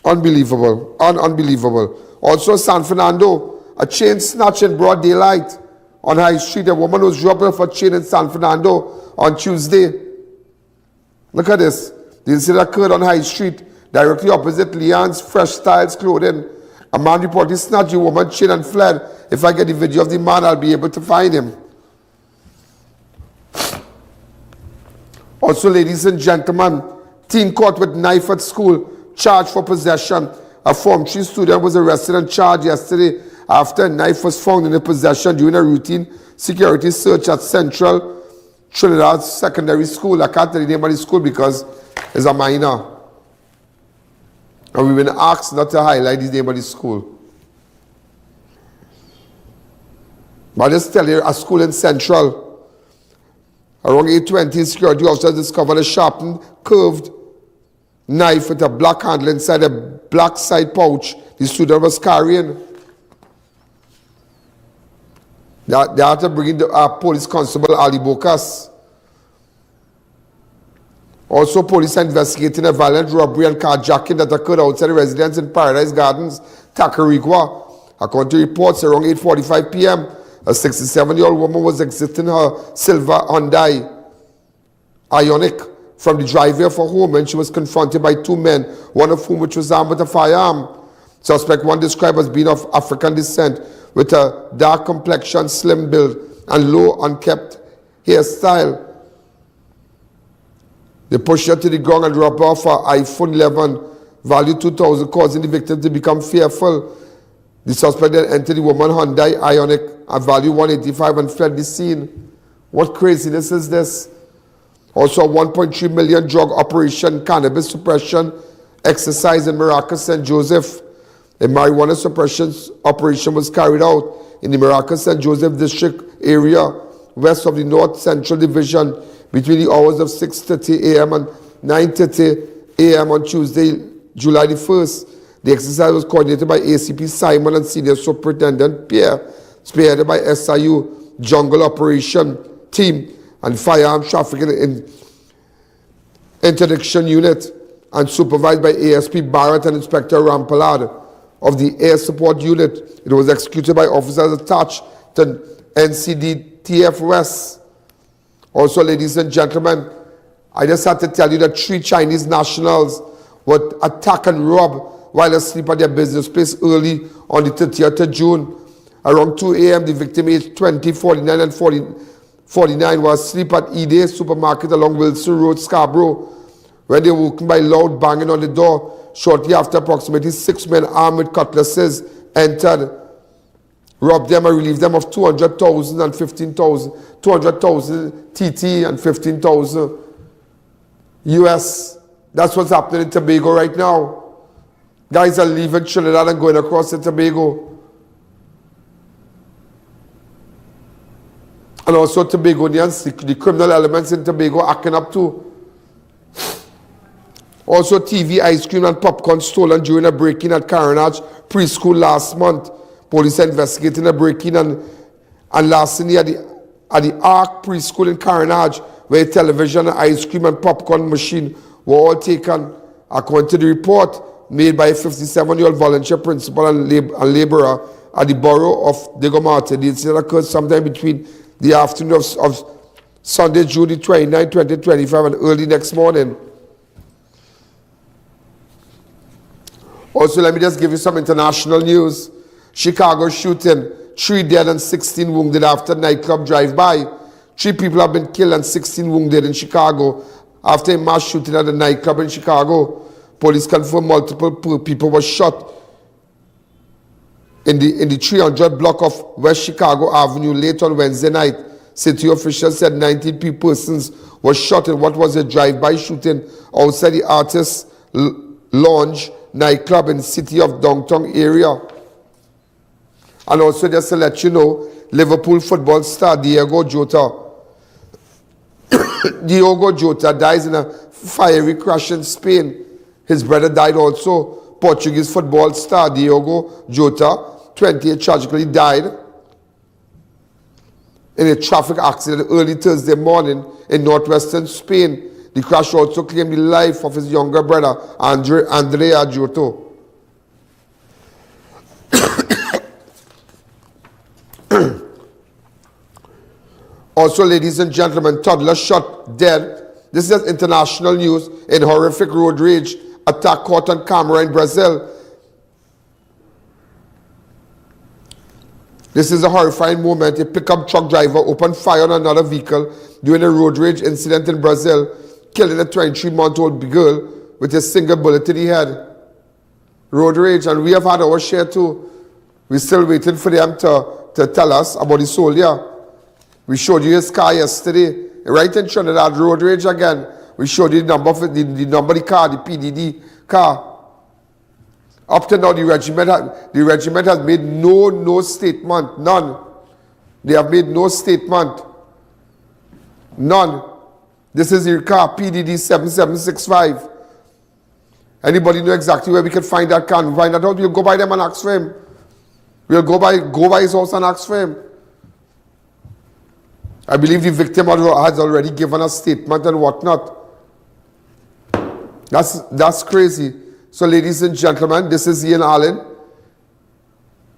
S1: Unbelievable. Unbelievable. Also, San Fernando, a chain snatch in broad daylight on High Street. A woman was robbed of a chain in San Fernando on Tuesday. Look at this. The incident occurred on High Street, directly opposite Leon's Fresh Styles Clothing. A man reportedly snatched a woman's chain and fled. If I get the video of the man, I'll be able to find him. Also, ladies and gentlemen, teen caught with knife at school, charged for possession. A Form 3 student was arrested and charged yesterday after a knife was found in his possession during a routine security search at Central Trinidad Secondary School. I can't tell you the name of the school because it's a minor. And we've been asked not to highlight the name of the school. But I'll just tell you, a school in Central. Around 8:20, security officers discovered a sharpened, curved knife with a black handle inside a black side pouch the student was carrying. They had to bring in the police constable Ali Bokas. Also, police are investigating a violent robbery and carjacking that occurred outside the residence in Paradise Gardens, Dacarai. According to reports, around 8:45 p.m., a 67-year-old woman was exiting her silver Hyundai Ioniq from the driveway of her home when she was confronted by two men, one of whom which was armed with a firearm. Suspect one described as being of African descent with a dark complexion, slim build, and low, unkempt hairstyle. They pushed her to the ground and dropped off her iPhone 11, value $2,000, causing the victim to become fearful. The suspect then entered the woman's Hyundai Ioniq at value $185 and fled the scene. What craziness is this? Also, a $1.3 million drug operation, cannabis suppression exercise in Maracas, St. Joseph. A marijuana suppression operation was carried out in the Maracas, St. Joseph district area, west of the North Central Division, between the hours of 6:30 a.m. and 9:30 a.m. on Tuesday, July the 1st. The exercise was coordinated by ACP Simon and Senior Superintendent Pierre, spearheaded by SIU Jungle Operation Team and Firearm Trafficking Interdiction Unit, and supervised by ASP Barrett and Inspector Rampalad of the Air Support Unit. It was executed by officers attached to NCDTF West. Also, ladies and gentlemen, I just had to tell you that 3 Chinese nationals were attacked and robbed while asleep at their business place early on the 30th of June. Around 2 a.m., the victim, aged 20, 49, and 49, was asleep at E-Day Supermarket along Wilson Road, Scarborough, when they were woken by loud banging on the door. Shortly after, approximately 6 men armed with cutlasses entered, robbed them and relieved them of $200,000 and $15,000, $200,000 TT and $15,000 US. That's what's happening in Tobago right now. Guys are leaving Trinidad and going across to Tobago. And also Tobagonians, the criminal elements in Tobago acting up too. Also, TV, ice cream, and popcorn stolen during a break-in at Carnage Preschool last month. Police are investigating a break-in and larceny at the Ark Preschool in Carnage, where television, ice cream, and popcorn machine were all taken. According to the report made by a 57-year-old volunteer principal and laborer at the borough of Degomate, the incident occurred sometime between the afternoon of Sunday, June 29, 2025, and early next morning. Also, let me just give you some international news. Chicago shooting, 3 dead and 16 wounded after nightclub drive-by. 3 people have been killed and 16 wounded in Chicago after a mass shooting at a nightclub in Chicago. Police confirm multiple people were shot in the 300 block of West Chicago Avenue late on Wednesday night. City officials said 19 persons were shot in what was a drive-by shooting outside the Artist Lounge nightclub in the city of downtown area. And also just to let you know, Liverpool football star Diogo Jota dies in a fiery crash in Spain. His brother died also. Portuguese football star Diogo Jota, 28, tragically died in a traffic accident early Thursday morning in northwestern Spain. The crash also claimed the life of his younger brother, Andrea Jota. Also, ladies and gentlemen, toddler shot dead. This is international news in horrific road rage attack caught on camera in Brazil. This is a horrifying moment. A pickup truck driver opened fire on another vehicle during a road rage incident in Brazil, killing a 23-month-old girl with a single bullet to the head. Road rage, and we have had our share too. We're still waiting for them to tell us about the soldier. We showed you his car yesterday, right in Trinidad, road rage again. We showed you the number of the car, the PDD car. Up to now, the regiment has made no statement, none. They have made no statement, none. This is your car, PDD 7765. Anybody know exactly where we can find that car? Find that out. We'll go by them and ask for him. We'll go by his house and ask for him. I believe the victim has already given a statement and whatnot. That's crazy. So, ladies and gentlemen, this is Ian Allen.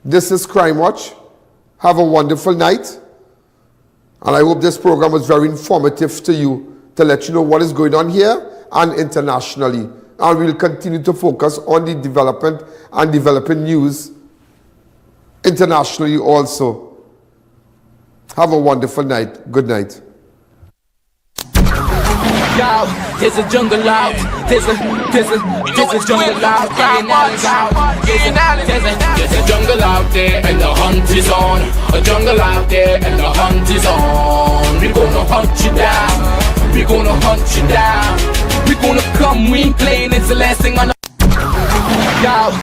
S1: This is Crime Watch. Have a wonderful night. And I hope this program was very informative to you, to let you know what is going on here and internationally. And we will continue to focus on the development and developing news internationally also. Have a wonderful night. Good night.
S15: Yo, there's a jungle out. There's a jungle out. There's a jungle out there and the hunt is on. A jungle out there and the hunt is on. We gonna hunt you down. We gonna hunt you down. We gonna come, we ain't playing, it's the last thing on the